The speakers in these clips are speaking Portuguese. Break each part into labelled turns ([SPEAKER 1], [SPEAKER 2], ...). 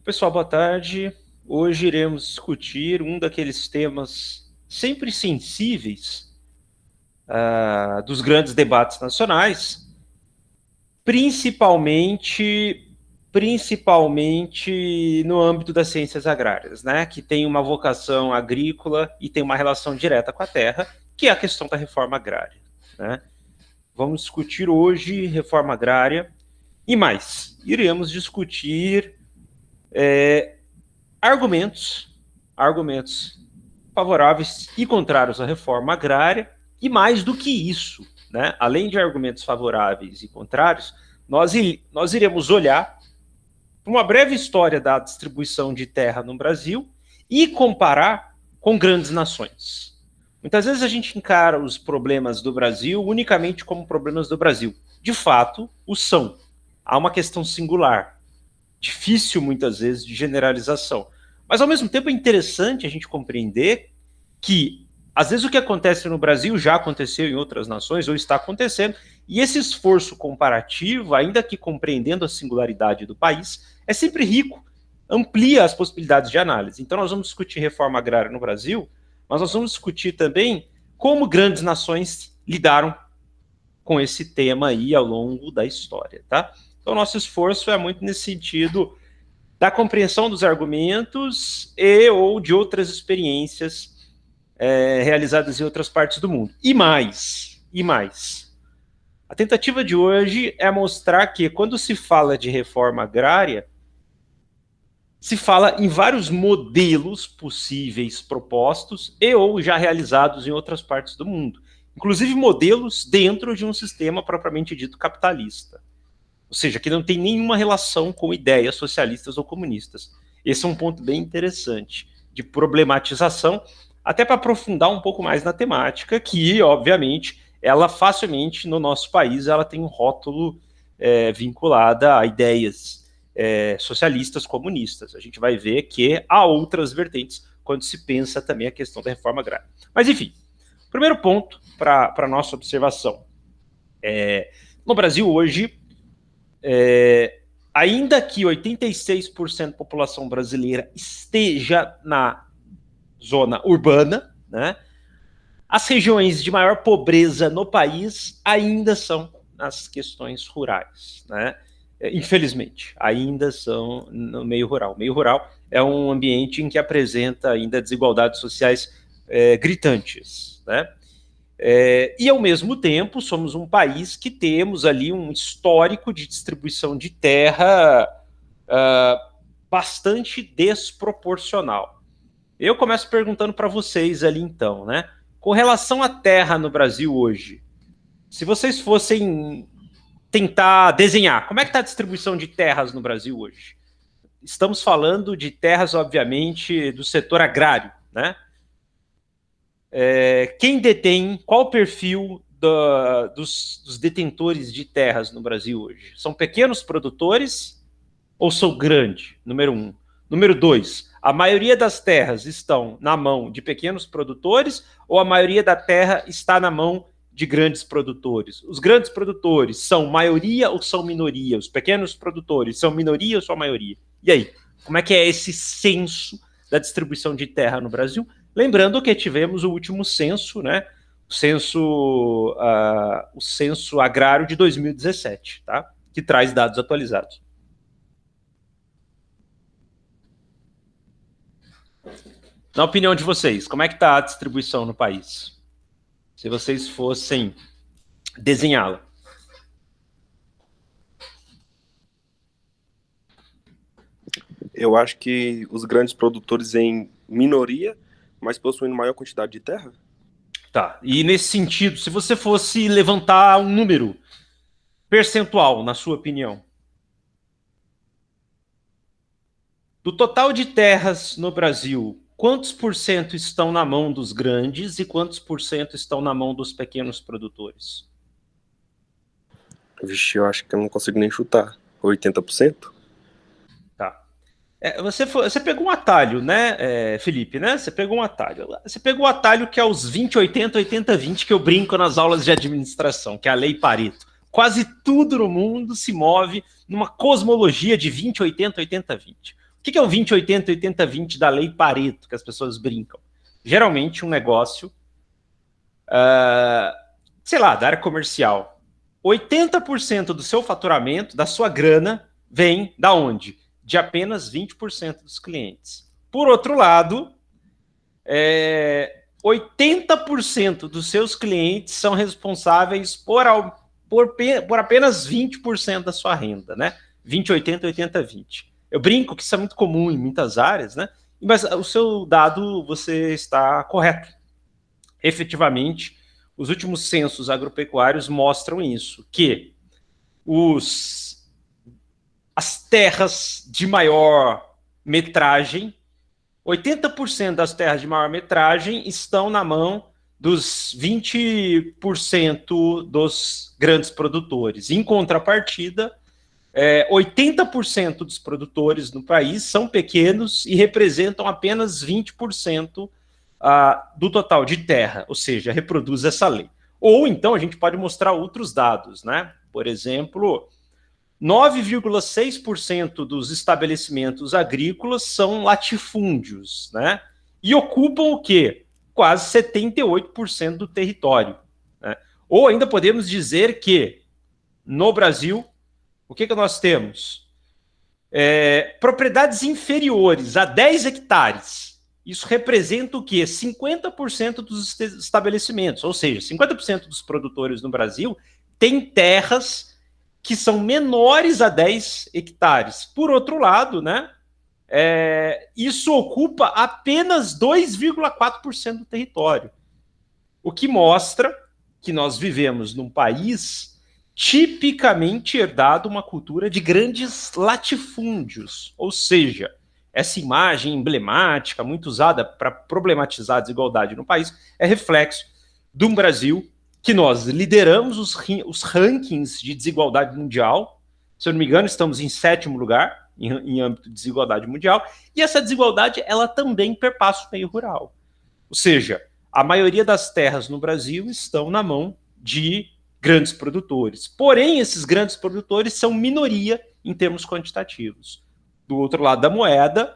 [SPEAKER 1] Pessoal, boa tarde. Hoje iremos discutir um daqueles temas sempre sensíveis dos grandes debates nacionais, principalmente no âmbito das ciências agrárias, né, que tem uma vocação agrícola e tem uma relação direta com a terra, que é a questão da reforma agrária, né? Vamos discutir hoje reforma agrária e mais. Iremos discutir argumentos favoráveis e contrários à reforma agrária, e mais do que isso, né, além de argumentos favoráveis e contrários, nós iremos olhar para uma breve história da distribuição de terra no Brasil e comparar com grandes nações. Muitas vezes a gente encara os problemas do Brasil unicamente como problemas do Brasil. De fato, o são. Há uma questão singular, difícil muitas vezes de generalização. Mas, ao mesmo tempo, é interessante a gente compreender que, às vezes, o que acontece no Brasil já aconteceu em outras nações ou está acontecendo, e esse esforço comparativo, ainda que compreendendo a singularidade do país, é sempre rico, amplia as possibilidades de análise. Então, nós vamos discutir reforma agrária no Brasil, mas nós vamos discutir também como grandes nações lidaram com esse tema aí ao longo da história, tá? Então, nosso esforço é muito nesse sentido da compreensão dos argumentos e ou de outras experiências realizadas em outras partes do mundo. E mais. A tentativa de hoje é mostrar que, quando se fala de reforma agrária, se fala em vários modelos possíveis propostos e ou já realizados em outras partes do mundo. Inclusive modelos dentro de um sistema propriamente dito capitalista. Ou seja, que não tem nenhuma relação com ideias socialistas ou comunistas. Esse é um ponto bem interessante de problematização, até para aprofundar um pouco mais na temática, que, obviamente, ela facilmente, no nosso país, ela tem um rótulo vinculado a ideias socialistas, comunistas. A gente vai ver que há outras vertentes quando se pensa também a questão da reforma agrária. Mas, enfim, primeiro ponto para a nossa observação. No Brasil, hoje, ainda que 86% da população brasileira esteja na zona urbana, né, as regiões de maior pobreza no país ainda são nas questões rurais, né? Infelizmente, ainda são no meio rural. O meio rural é um ambiente em que apresenta ainda desigualdades sociais gritantes, né? E, ao mesmo tempo, somos um país que temos ali um histórico de distribuição de terra bastante desproporcional. Eu começo perguntando para vocês ali, então, né? Com relação à terra no Brasil hoje, se vocês fossem tentar desenhar, como é que está a distribuição de terras no Brasil hoje? Estamos falando de terras, obviamente, do setor agrário, né? Quem detém, qual o perfil dos detentores de terras no Brasil hoje? São pequenos produtores ou são grandes? Número 1. Número 2, a maioria das terras estão na mão de pequenos produtores ou a maioria da terra está na mão de grandes produtores? Os grandes produtores são maioria ou são minoria? Os pequenos produtores são minoria ou são maioria? E aí, como é que é esse censo da distribuição de terra no Brasil? Lembrando que tivemos o último censo, né? O censo agrário de 2017, tá? Que traz dados atualizados. Na opinião de vocês, como é que está a distribuição no país? Se vocês fossem desenhá-la.
[SPEAKER 2] Eu acho que os grandes produtores em minoria, mas possuindo maior quantidade de terra.
[SPEAKER 1] Tá, e nesse sentido, se você fosse levantar um número percentual, na sua opinião, do total de terras no Brasil, quantos por cento estão na mão dos grandes e quantos por cento estão na mão dos pequenos produtores?
[SPEAKER 2] Vixe, eu acho que eu não consigo nem chutar. 80%?
[SPEAKER 1] Tá. Você pegou um atalho, né, Felipe, né? Você pegou um atalho. Você pegou o atalho que é os 20-80, 80-20 que eu brinco nas aulas de administração, que é a lei Pareto. Quase tudo no mundo se move numa cosmologia de 20-80, 80-20. que é o 20-80, 80-20 da lei Pareto, que as pessoas brincam? Geralmente um negócio, sei lá, da área comercial, 80% do seu faturamento, da sua grana, vem da onde? De apenas 20% dos clientes. Por outro lado, 80% dos seus clientes são responsáveis por apenas 20% da sua renda, né? 20, 80, 80, 20. Eu brinco que isso é muito comum em muitas áreas, né? Mas o seu dado, você está correto. Efetivamente, os últimos censos agropecuários mostram isso, que as terras de maior metragem, 80% das terras de maior metragem estão na mão dos 20% dos grandes produtores. Em contrapartida, 80% dos produtores no país são pequenos e representam apenas 20% do total de terra, ou seja, reproduz essa lei. Ou então a gente pode mostrar outros dados, né? Por exemplo, 9,6% dos estabelecimentos agrícolas são latifúndios, né? E ocupam o quê? Quase 78% do território, né? Ou ainda podemos dizer que, no Brasil, o que nós temos? Propriedades inferiores a 10 hectares. Isso representa o quê? 50% dos estabelecimentos, ou seja, 50% dos produtores no Brasil têm terras que são menores a 10 hectares. Por outro lado, né, isso ocupa apenas 2,4% do território, o que mostra que nós vivemos num país tipicamente herdado uma cultura de grandes latifúndios, ou seja, essa imagem emblemática, muito usada para problematizar a desigualdade no país, é reflexo de um Brasil que nós lideramos os rankings de desigualdade mundial. Se eu não me engano, estamos em 7º lugar em âmbito de desigualdade mundial, e essa desigualdade ela também perpassa o meio rural. Ou seja, a maioria das terras no Brasil estão na mão de grandes produtores. Porém, esses grandes produtores são minoria em termos quantitativos. Do outro lado da moeda,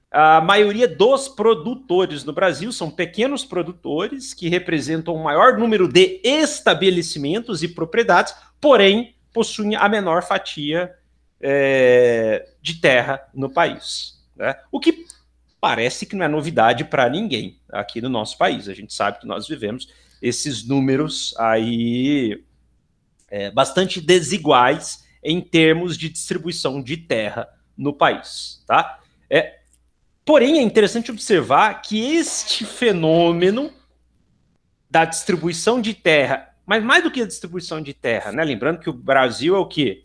[SPEAKER 1] a maioria dos produtores no Brasil são pequenos produtores que representam o maior número de estabelecimentos e propriedades, porém possuem a menor fatia de terra no país, né? O que parece que não é novidade para ninguém aqui no nosso país. A gente sabe que nós vivemos esses números aí bastante desiguais em termos de distribuição de terra no país, tá? Porém, é interessante observar que este fenômeno da distribuição de terra, mas mais do que a distribuição de terra, né? Lembrando que o Brasil é o quê?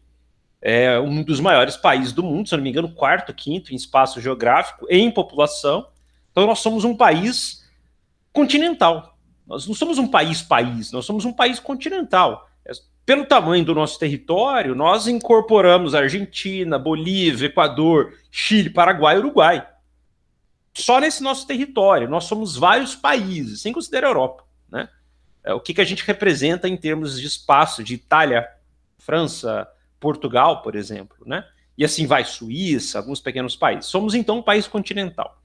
[SPEAKER 1] É um dos maiores países do mundo, se eu não me engano, 4º, 5º em espaço geográfico, em população. Então, nós somos um país continental. Nós não somos um país, nós somos um país continental. Pelo tamanho do nosso território, nós incorporamos Argentina, Bolívia, Equador, Chile, Paraguai e Uruguai. Só nesse nosso território, nós somos vários países, sem considerar a Europa, né? O que a gente representa em termos de espaço de Itália, França, Portugal, por exemplo, né? E assim vai, Suíça, alguns pequenos países. Somos, então, um país continental.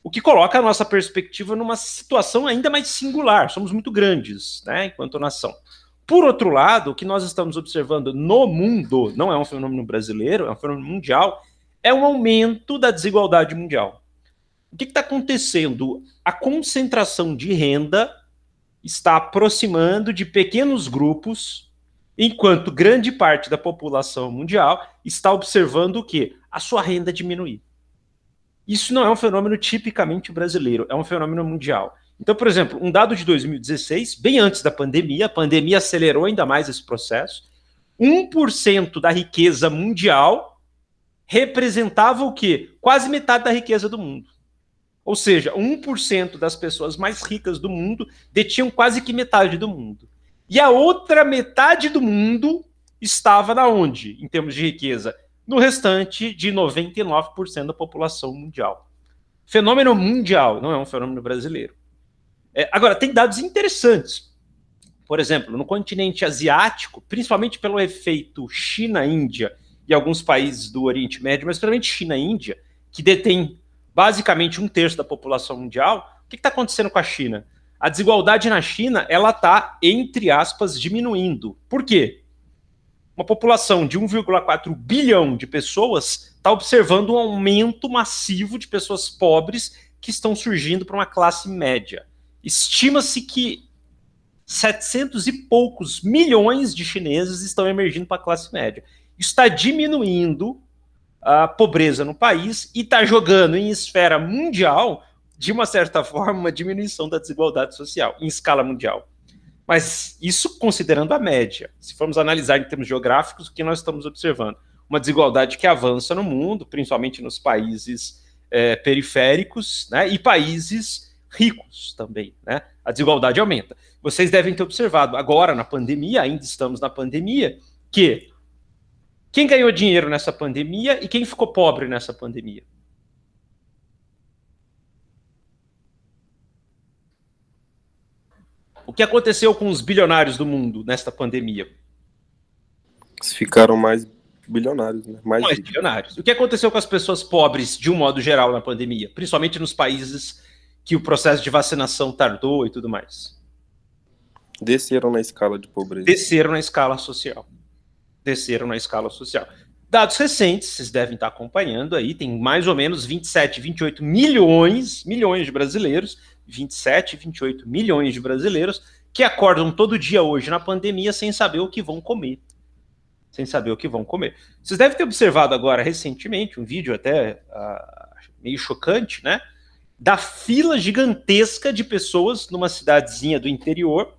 [SPEAKER 1] O que coloca a nossa perspectiva numa situação ainda mais singular. Somos muito grandes, né, enquanto nação. Por outro lado, o que nós estamos observando no mundo, não é um fenômeno brasileiro, é um fenômeno mundial, é um aumento da desigualdade mundial. O que está acontecendo? A concentração de renda está aproximando de pequenos grupos, enquanto grande parte da população mundial está observando o quê? A sua renda diminuir. Isso não é um fenômeno tipicamente brasileiro, é um fenômeno mundial. Então, por exemplo, um dado de 2016, bem antes da pandemia, a pandemia acelerou ainda mais esse processo, 1% da riqueza mundial representava o quê? Quase metade da riqueza do mundo. Ou seja, 1% das pessoas mais ricas do mundo detinham quase que metade do mundo. E a outra metade do mundo estava na onde, em termos de riqueza? No restante de 99% da população mundial. Fenômeno mundial, não é um fenômeno brasileiro. Agora, tem dados interessantes. Por exemplo, no continente asiático, principalmente pelo efeito China-Índia e alguns países do Oriente Médio, mas principalmente China e Índia, que detém basicamente 1/3 da população mundial, o que está acontecendo com a China? A desigualdade na China, ela está, entre aspas, diminuindo. Por quê? Uma população de 1,4 bilhão de pessoas está observando um aumento massivo de pessoas pobres que estão surgindo para uma classe média. Estima-se que 700 e poucos milhões de chineses estão emergindo para a classe média. Isso está diminuindo a pobreza no país e está jogando em esfera mundial, de uma certa forma, uma diminuição da desigualdade social em escala mundial. Mas isso considerando a média. Se formos analisar em termos geográficos, o que nós estamos observando? Uma desigualdade que avança no mundo, principalmente nos países periféricos, né, e países ricos também, né? A desigualdade aumenta. Vocês devem ter observado agora na pandemia, ainda estamos na pandemia, que quem ganhou dinheiro nessa pandemia e quem ficou pobre nessa pandemia? O que aconteceu com os bilionários do mundo nesta pandemia?
[SPEAKER 2] Eles ficaram mais bilionários, né? Mais
[SPEAKER 1] bilionários. O que aconteceu com as pessoas pobres, de um modo geral, na pandemia? Principalmente nos países que o processo de vacinação tardou e tudo mais.
[SPEAKER 2] Desceram na escala de pobreza.
[SPEAKER 1] Desceram na escala social. Dados recentes, vocês devem estar acompanhando aí, tem mais ou menos 27, 28 milhões de brasileiros, 27, 28 milhões de brasileiros que acordam todo dia hoje na pandemia sem saber o que vão comer. Vocês devem ter observado agora, recentemente, um vídeo até meio chocante, né? Da fila gigantesca de pessoas numa cidadezinha do interior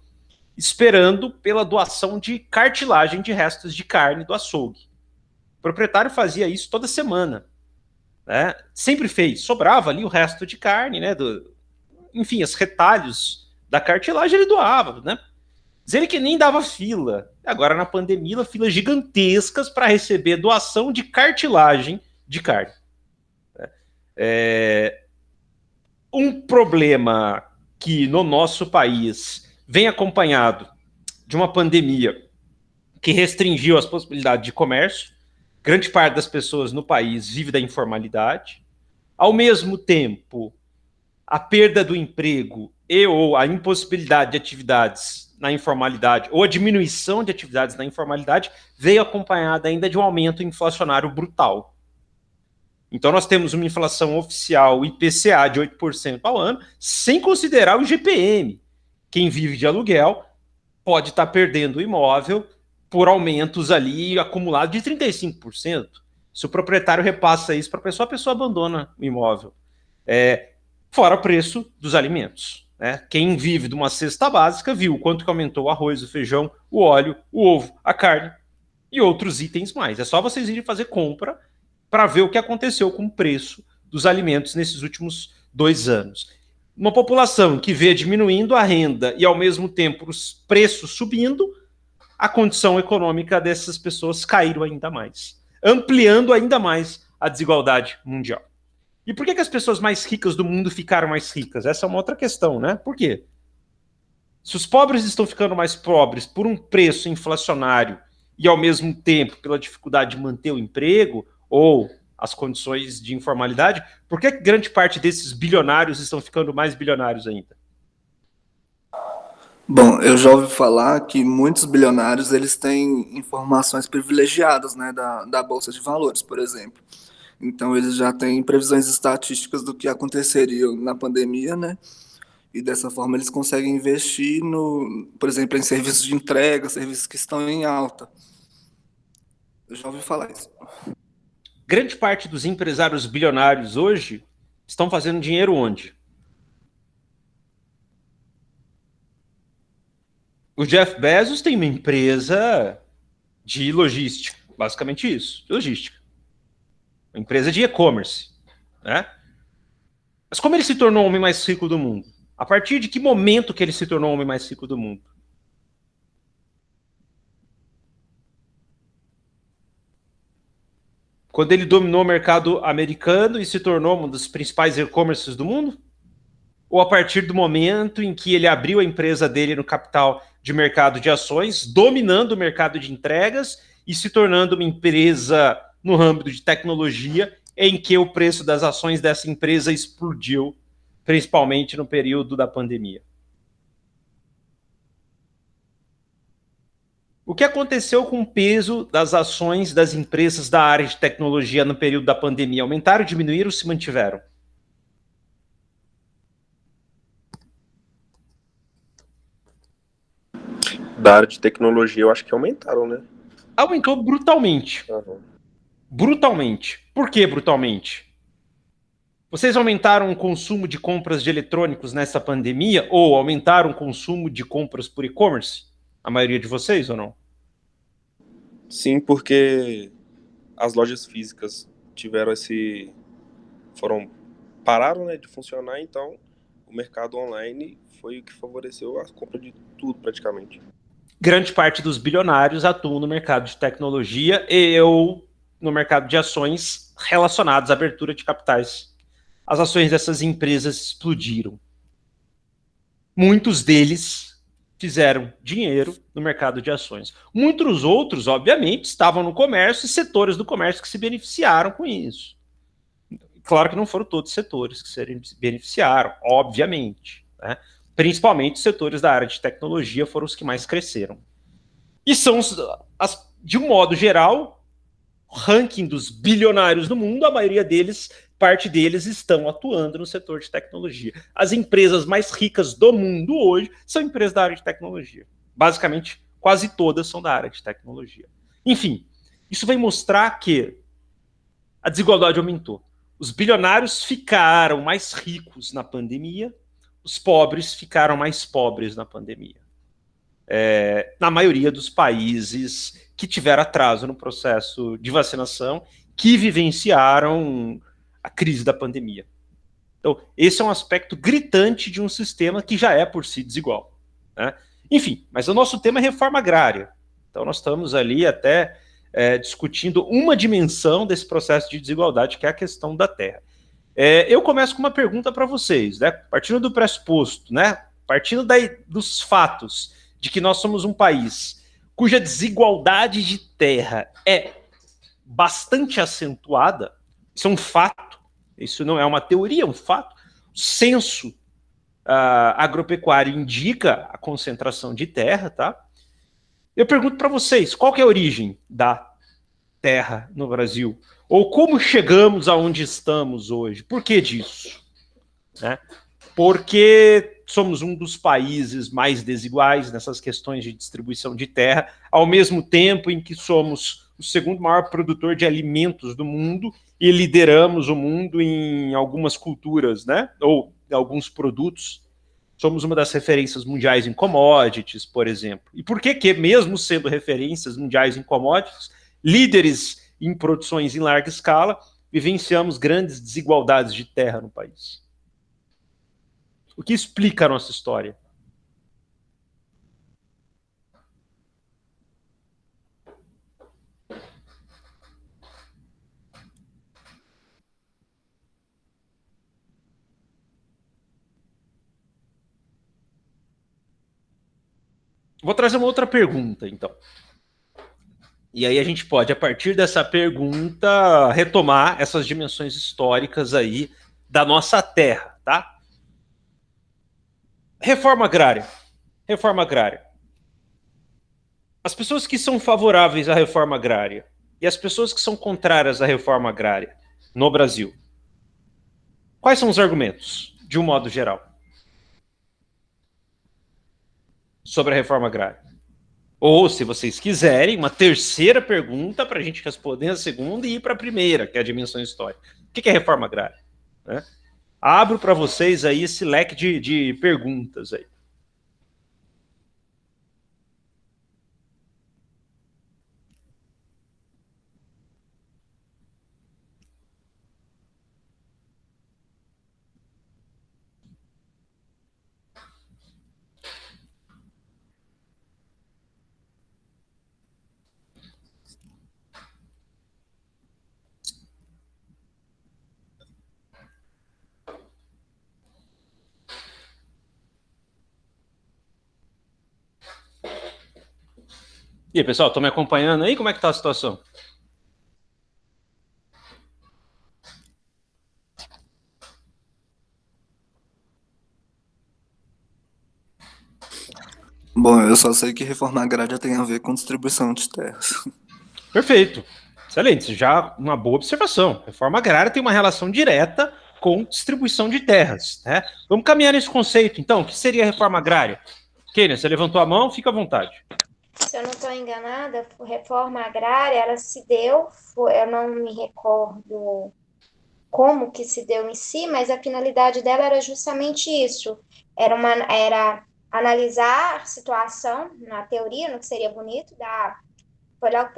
[SPEAKER 1] esperando pela doação de cartilagem de restos de carne do açougue. O proprietário fazia isso toda semana, né? Sempre fez, sobrava ali o resto de carne, né? Enfim, os retalhos da cartilagem ele doava, né? Diz ele que nem dava fila. Agora, na pandemia, filas gigantescas para receber doação de cartilagem de carne. Um problema que no nosso país vem acompanhado de uma pandemia que restringiu as possibilidades de comércio. Grande parte das pessoas no país vive da informalidade. Ao mesmo tempo, a perda do emprego e ou a impossibilidade de atividades na informalidade ou a diminuição de atividades na informalidade veio acompanhada ainda de um aumento inflacionário brutal. Então nós temos uma inflação oficial IPCA de 8% ao ano, sem considerar o IGPM. Quem vive de aluguel pode estar perdendo o imóvel por aumentos ali acumulados de 35%. Se o proprietário repassa isso para a pessoa abandona o imóvel. Fora o preço dos alimentos. Né? Quem vive de uma cesta básica viu o quanto que aumentou o arroz, o feijão, o óleo, o ovo, a carne e outros itens mais. É só vocês irem fazer compra para ver o que aconteceu com o preço dos alimentos nesses últimos 2 anos. Uma população que vê diminuindo a renda e, ao mesmo tempo, os preços subindo, a condição econômica dessas pessoas caiu ainda mais, ampliando ainda mais a desigualdade mundial. E por que as pessoas mais ricas do mundo ficaram mais ricas? Essa é uma outra questão, né? Por quê? Se os pobres estão ficando mais pobres por um preço inflacionário e, ao mesmo tempo, pela dificuldade de manter o emprego ou as condições de informalidade, por que grande parte desses bilionários estão ficando mais bilionários ainda?
[SPEAKER 3] Bom, eu já ouvi falar que muitos bilionários eles têm informações privilegiadas, né, da Bolsa de Valores, por exemplo. Então eles já têm previsões estatísticas do que aconteceria na pandemia, né? E dessa forma eles conseguem investir por exemplo, em serviços de entrega, serviços que estão em alta. Eu já ouvi falar isso.
[SPEAKER 1] Grande parte dos empresários bilionários hoje estão fazendo dinheiro onde? O Jeff Bezos tem uma empresa de logística, basicamente isso, de logística. Uma empresa de e-commerce, né? Mas como ele se tornou o homem mais rico do mundo? A partir de que momento que ele se tornou o homem mais rico do mundo? Quando ele dominou o mercado americano e se tornou um dos principais e-commerces do mundo? Ou a partir do momento em que ele abriu a empresa dele no capital de mercado de ações, dominando o mercado de entregas e se tornando uma empresa no âmbito de tecnologia em que o preço das ações dessa empresa explodiu, principalmente no período da pandemia. O que aconteceu com o peso das ações das empresas da área de tecnologia no período da pandemia? Aumentaram, diminuíram ou se mantiveram?
[SPEAKER 2] Da área de tecnologia, eu acho que aumentaram, né?
[SPEAKER 1] Aumentou brutalmente.
[SPEAKER 2] Uhum.
[SPEAKER 1] Brutalmente. Por que brutalmente? Vocês aumentaram o consumo de compras de eletrônicos nessa pandemia ou aumentaram o consumo de compras por e-commerce? A maioria de vocês ou não?
[SPEAKER 2] Sim, porque as lojas físicas tiveram pararam, né, de funcionar, então o mercado online foi o que favoreceu a compra de tudo praticamente.
[SPEAKER 1] Grande parte dos bilionários atuam no mercado de tecnologia e ou no mercado de ações relacionados à abertura de capitais. As ações dessas empresas explodiram. Muitos deles fizeram dinheiro no mercado de ações. Muitos outros, obviamente, estavam no comércio e setores do comércio que se beneficiaram com isso. Claro que não foram todos os setores que se beneficiaram, obviamente, né? Principalmente os setores da área de tecnologia foram os que mais cresceram. E são, de um modo geral, ranking dos bilionários do mundo, a maioria deles, parte deles estão atuando no setor de tecnologia. As empresas mais ricas do mundo hoje são empresas da área de tecnologia. Basicamente, quase todas são da área de tecnologia. Enfim, isso vai mostrar que a desigualdade aumentou. Os bilionários ficaram mais ricos na pandemia, os pobres ficaram mais pobres na pandemia. Na maioria dos países que tiveram atraso no processo de vacinação, que vivenciaram a crise da pandemia. Então, esse é um aspecto gritante de um sistema que já é por si desigual, né? Enfim, mas o nosso tema é reforma agrária. Então, nós estamos ali até discutindo uma dimensão desse processo de desigualdade, que é a questão da terra. Eu começo com uma pergunta para vocês, né? Partindo do pressuposto, né? Partindo dos fatos de que nós somos um país cuja desigualdade de terra é bastante acentuada, isso é um fato, isso não é uma teoria, é um fato. O censo agropecuário indica a concentração de terra, tá? Eu pergunto para vocês, qual que é a origem da terra no Brasil? Ou como chegamos aonde estamos hoje? Por que disso? Né? Porque somos um dos países mais desiguais nessas questões de distribuição de terra, ao mesmo tempo em que somos o segundo maior produtor de alimentos do mundo e lideramos o mundo em algumas culturas, né? Ou alguns produtos. Somos uma das referências mundiais em commodities, por exemplo. E por que, mesmo sendo referências mundiais em commodities, líderes em produções em larga escala, vivenciamos grandes desigualdades de terra no país? O que explica a nossa história? Vou trazer uma outra pergunta, então. E aí a gente pode, a partir dessa pergunta, retomar essas dimensões históricas aí da nossa terra, tá? Reforma agrária. Reforma agrária. As pessoas que são favoráveis à reforma agrária e as pessoas que são contrárias à reforma agrária no Brasil, quais são os argumentos, de um modo geral, sobre a reforma agrária? Ou, se vocês quiserem, uma terceira pergunta para a gente responder a segunda e ir para a primeira, que é a dimensão histórica. O que é reforma agrária? Né? Abro para vocês aí esse leque de perguntas aí. E aí, pessoal, estão me acompanhando aí? Como é que está a situação?
[SPEAKER 3] Bom, eu só sei que reforma agrária tem a ver com distribuição de terras.
[SPEAKER 1] Perfeito. Excelente. Já uma boa observação. Reforma agrária tem uma relação direta com distribuição de terras, né? Vamos caminhar nesse conceito, então. O que seria a reforma agrária? Kênia, você levantou a mão, fica à vontade.
[SPEAKER 4] Se eu não estou enganada, a reforma agrária, ela se deu, eu não me recordo como que se deu em si, mas a finalidade dela era justamente isso. Era analisar a situação, na teoria, no que seria bonito, foi logo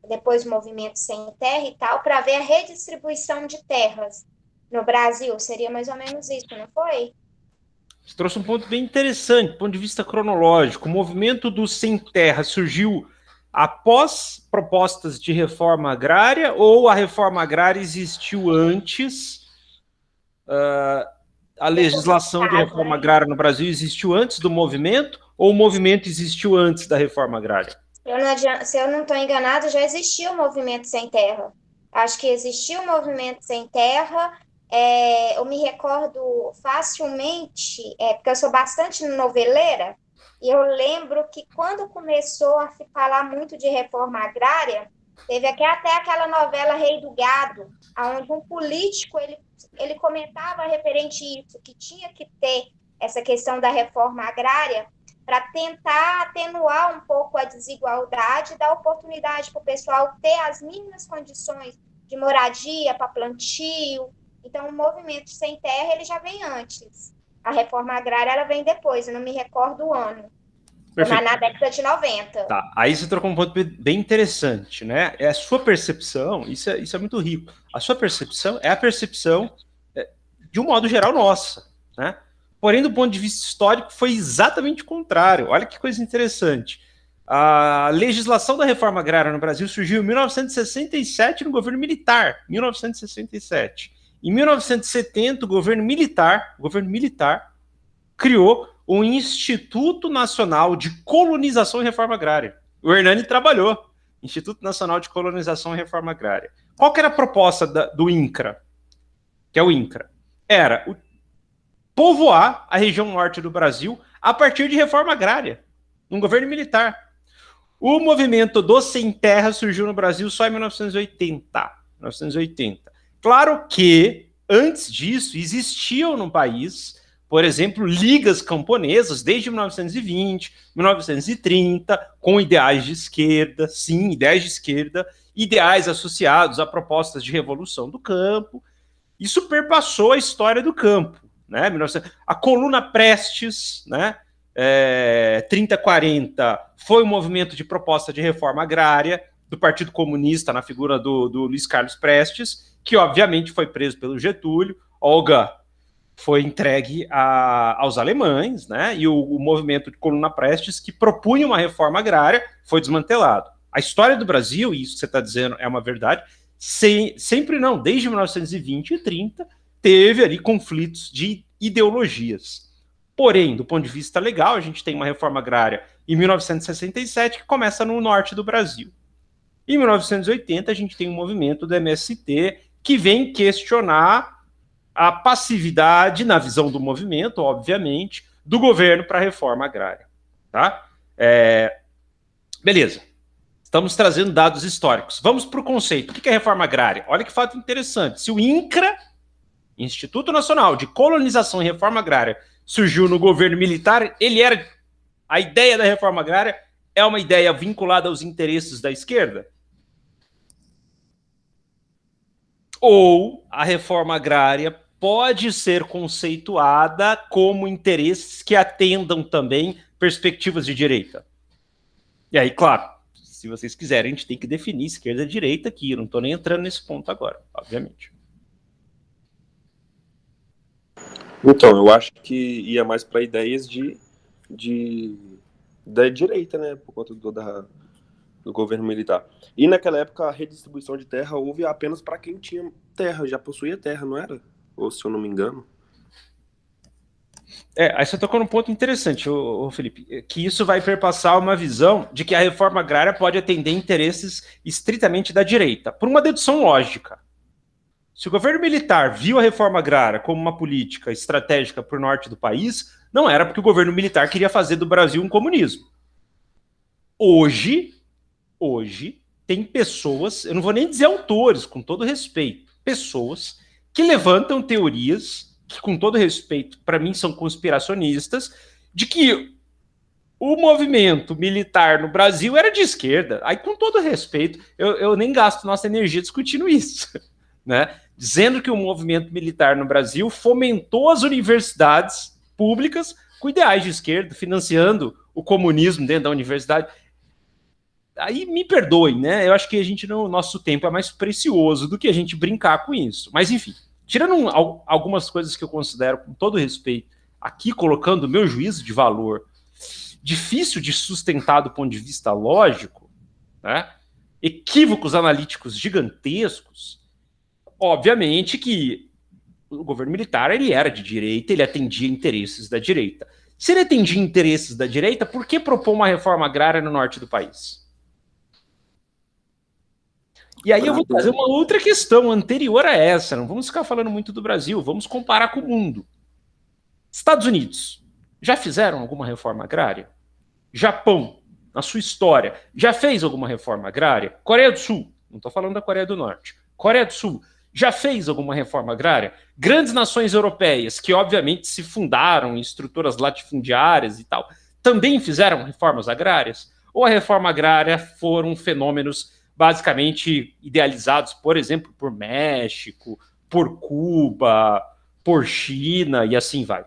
[SPEAKER 4] depois do movimento sem terra e tal, para ver a redistribuição de terras no Brasil. Seria mais ou menos isso, não foi?
[SPEAKER 1] Você trouxe um ponto bem interessante, do ponto de vista cronológico. O movimento do sem terra surgiu após propostas de reforma agrária ou a reforma agrária existiu antes? A legislação de reforma agrária no Brasil existiu antes do movimento ou o movimento existiu antes da reforma agrária?
[SPEAKER 4] Se eu não estou enganado, já existia o movimento sem terra. Acho que existia o movimento sem terra. Eu me recordo facilmente, porque eu sou bastante noveleira, e eu lembro que quando começou a se falar muito de reforma agrária, teve até aquela novela Rei do Gado, onde um político ele comentava referente a isso, que tinha que ter essa questão da reforma agrária para tentar atenuar um pouco a desigualdade e dar oportunidade para o pessoal ter as mínimas condições de moradia para plantio. Então, o movimento sem terra ele já vem antes. A reforma agrária ela vem depois, eu não me recordo o ano. Mas na década de 90.
[SPEAKER 1] Tá, aí você trocou um ponto bem interessante, né? É a sua percepção, isso é muito rico. A sua percepção é a percepção, de um modo geral, nossa, né? Porém, do ponto de vista histórico, foi exatamente o contrário. Olha que coisa interessante. A legislação da reforma agrária no Brasil surgiu em 1967 no governo militar, 1967. Em 1970, o governo militar criou o Instituto Nacional de Colonização e Reforma Agrária. O Hernani trabalhou. Instituto Nacional de Colonização e Reforma Agrária. Qual que era a proposta do INCRA? Que é o INCRA. Era povoar a região norte do Brasil a partir de reforma agrária, num governo militar. O movimento do sem terra surgiu no Brasil só em 1980. Claro que, antes disso, existiam no país, por exemplo, ligas camponesas, desde 1920, 1930, com ideais de esquerda, sim, ideais de esquerda, ideais associados a propostas de revolução do campo. Isso perpassou a história do campo, né? A Coluna Prestes, né? 30-40, foi um movimento de proposta de reforma agrária do Partido Comunista, na figura do Luiz Carlos Prestes, que obviamente foi preso pelo Getúlio. Olga foi entregue aos alemães, né? E o movimento de Coluna Prestes, que propunha uma reforma agrária, foi desmantelado. A história do Brasil, e isso que você está dizendo é uma verdade, sempre não, desde 1920 e 30, teve ali conflitos de ideologias. Porém, do ponto de vista legal, a gente tem uma reforma agrária em 1967 que começa no norte do Brasil. Em 1980, a gente tem um movimento do MST que vem questionar a passividade, na visão do movimento, obviamente, do governo para a reforma agrária. Tá? Beleza. Estamos trazendo dados históricos. Vamos para o conceito. O que é reforma agrária? Olha que fato interessante. Se o INCRA, Instituto Nacional de Colonização e Reforma Agrária, surgiu no governo militar, a ideia da reforma agrária é uma ideia vinculada aos interesses da esquerda? Ou a reforma agrária pode ser conceituada como interesses que atendam também perspectivas de direita? E aí, claro, se vocês quiserem, a gente tem que definir esquerda e direita aqui. Eu não estou nem entrando nesse ponto agora, obviamente.
[SPEAKER 2] Então, eu acho que ia mais para ideias da direita, né? Por conta do governo militar. E naquela época, a redistribuição de terra houve apenas para quem tinha terra, já possuía terra, não era? Ou se eu não me engano.
[SPEAKER 1] Aí você tocou num ponto interessante, Felipe, que isso vai perpassar uma visão de que a reforma agrária pode atender interesses estritamente da direita, por uma dedução lógica. Se o governo militar viu a reforma agrária como uma política estratégica para o norte do país, não era porque o governo militar queria fazer do Brasil um comunismo. Hoje, tem pessoas, eu não vou nem dizer autores, com todo respeito, pessoas que levantam teorias que, com todo respeito, para mim são conspiracionistas, de que o movimento militar no Brasil era de esquerda. Aí, com todo respeito, eu nem gasto nossa energia discutindo isso, né? Dizendo que o movimento militar no Brasil fomentou as universidades públicas com ideais de esquerda, financiando o comunismo dentro da universidade. Aí me perdoem, né? Eu acho que a gente nosso tempo é mais precioso do que a gente brincar com isso. Mas, enfim, tirando algumas coisas que eu considero, com todo respeito, aqui colocando o meu juízo de valor difícil de sustentar do ponto de vista lógico, né? Equívocos analíticos gigantescos, obviamente que o governo militar ele era de direita, ele atendia interesses da direita. Se ele atendia interesses da direita, por que propor uma reforma agrária no norte do país? E aí eu vou fazer uma outra questão anterior a essa, não vamos ficar falando muito do Brasil, vamos comparar com o mundo. Estados Unidos, já fizeram alguma reforma agrária? Japão, na sua história, já fez alguma reforma agrária? Coreia do Sul, não estou falando da Coreia do Norte. Coreia do Sul, já fez alguma reforma agrária? Grandes nações europeias, que obviamente se fundaram em estruturas latifundiárias e tal, também fizeram reformas agrárias? Ou a reforma agrária foram fenômenos basicamente idealizados, por exemplo, por México, por Cuba, por China e assim vai?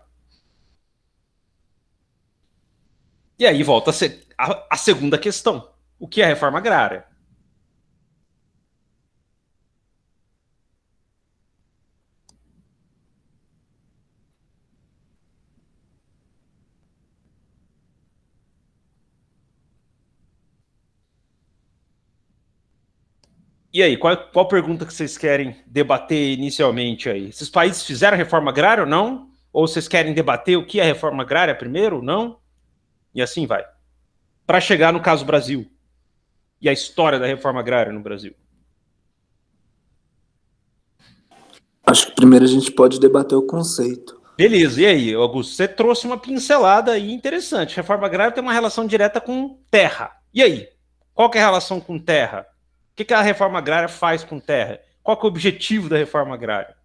[SPEAKER 1] E aí volta a segunda questão. O que é a reforma agrária? E aí, qual pergunta que vocês querem debater inicialmente aí? Esses países fizeram reforma agrária ou não? Ou vocês querem debater o que é reforma agrária primeiro ou não? E assim vai. Para chegar no caso Brasil e a história da reforma agrária no Brasil.
[SPEAKER 3] Acho que primeiro a gente pode debater o conceito.
[SPEAKER 1] Beleza, e aí, Augusto? Você trouxe uma pincelada aí interessante. Reforma agrária tem uma relação direta com terra. E aí? Qual que é a relação com terra? O que a reforma agrária faz com terra? Qual que é o objetivo da reforma agrária?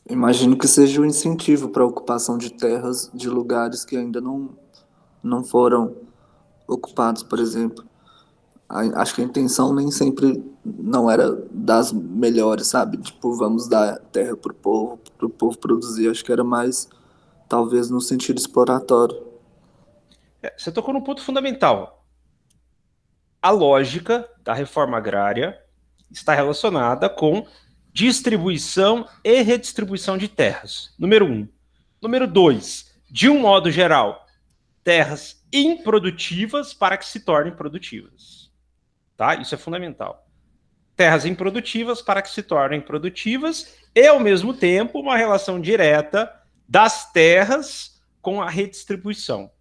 [SPEAKER 3] Imagino que seja um incentivo para a ocupação de terras de lugares que ainda não foram ocupados, por exemplo. Acho que a intenção nem sempre não era das melhores, sabe? Tipo, vamos dar terra pro povo produzir. Acho que era mais, talvez, no sentido exploratório.
[SPEAKER 1] Você tocou num ponto fundamental. A lógica da reforma agrária está relacionada com distribuição e redistribuição de terras. Número 1. Número 2. De um modo geral, terras improdutivas para que se tornem produtivas. Tá? Isso é fundamental. Terras improdutivas para que se tornem produtivas e, ao mesmo tempo, uma relação direta das terras com a redistribuição.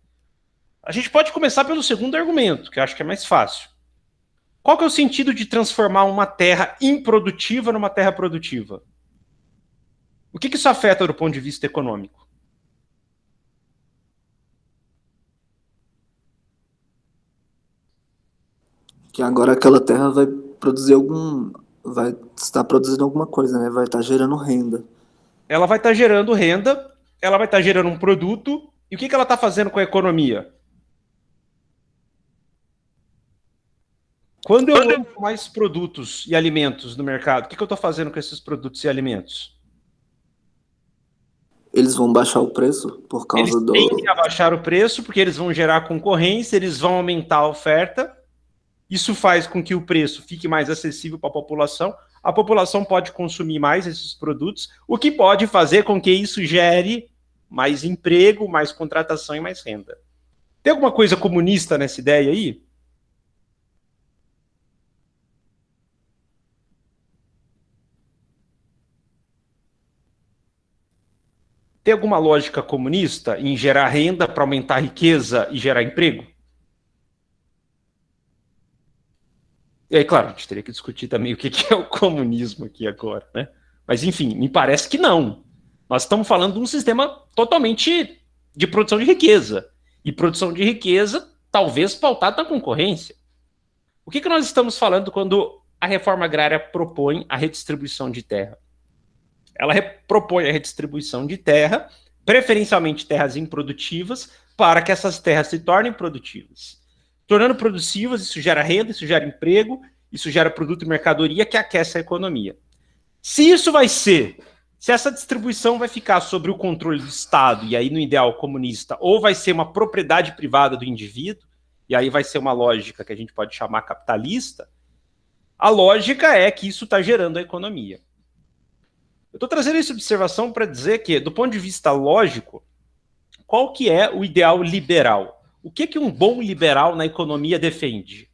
[SPEAKER 1] A gente pode começar pelo segundo argumento, que eu acho que é mais fácil. Qual que é o sentido de transformar uma terra improdutiva numa terra produtiva? O que isso afeta do ponto de vista econômico?
[SPEAKER 3] Que agora aquela terra vai produzir vai estar produzindo alguma coisa, né? Vai estar gerando renda.
[SPEAKER 1] Ela vai estar gerando renda, ela vai estar gerando um produto, e o que ela está fazendo com a economia? Quando eu lanço mais produtos e alimentos no mercado, o que eu estou fazendo com esses produtos e alimentos?
[SPEAKER 3] Eles vão baixar o preço por causa do...
[SPEAKER 1] Eles tendem a baixar o preço, porque eles vão gerar concorrência, eles vão aumentar a oferta. Isso faz com que o preço fique mais acessível para a população pode consumir mais esses produtos, o que pode fazer com que isso gere mais emprego, mais contratação e mais renda. Tem alguma coisa comunista nessa ideia aí? Tem alguma lógica comunista em gerar renda para aumentar a riqueza e gerar emprego? E aí, claro, a gente teria que discutir também o que é o comunismo aqui agora, né? Mas, enfim, me parece que não. Nós estamos falando de um sistema totalmente de produção de riqueza. E produção de riqueza, talvez pautado na concorrência. O que nós estamos falando quando a reforma agrária propõe a redistribuição de terra? Ela propõe a redistribuição de terra, preferencialmente terras improdutivas, para que essas terras se tornem produtivas. Tornando produtivas, isso gera renda, isso gera emprego, isso gera produto e mercadoria que aquece a economia. Se essa distribuição vai ficar sob o controle do Estado, e aí no ideal comunista, ou vai ser uma propriedade privada do indivíduo, e aí vai ser uma lógica que a gente pode chamar capitalista, a lógica é que isso está gerando a economia. Eu estou trazendo essa observação para dizer que, do ponto de vista lógico, qual que é o ideal liberal? O que um bom liberal na economia defende?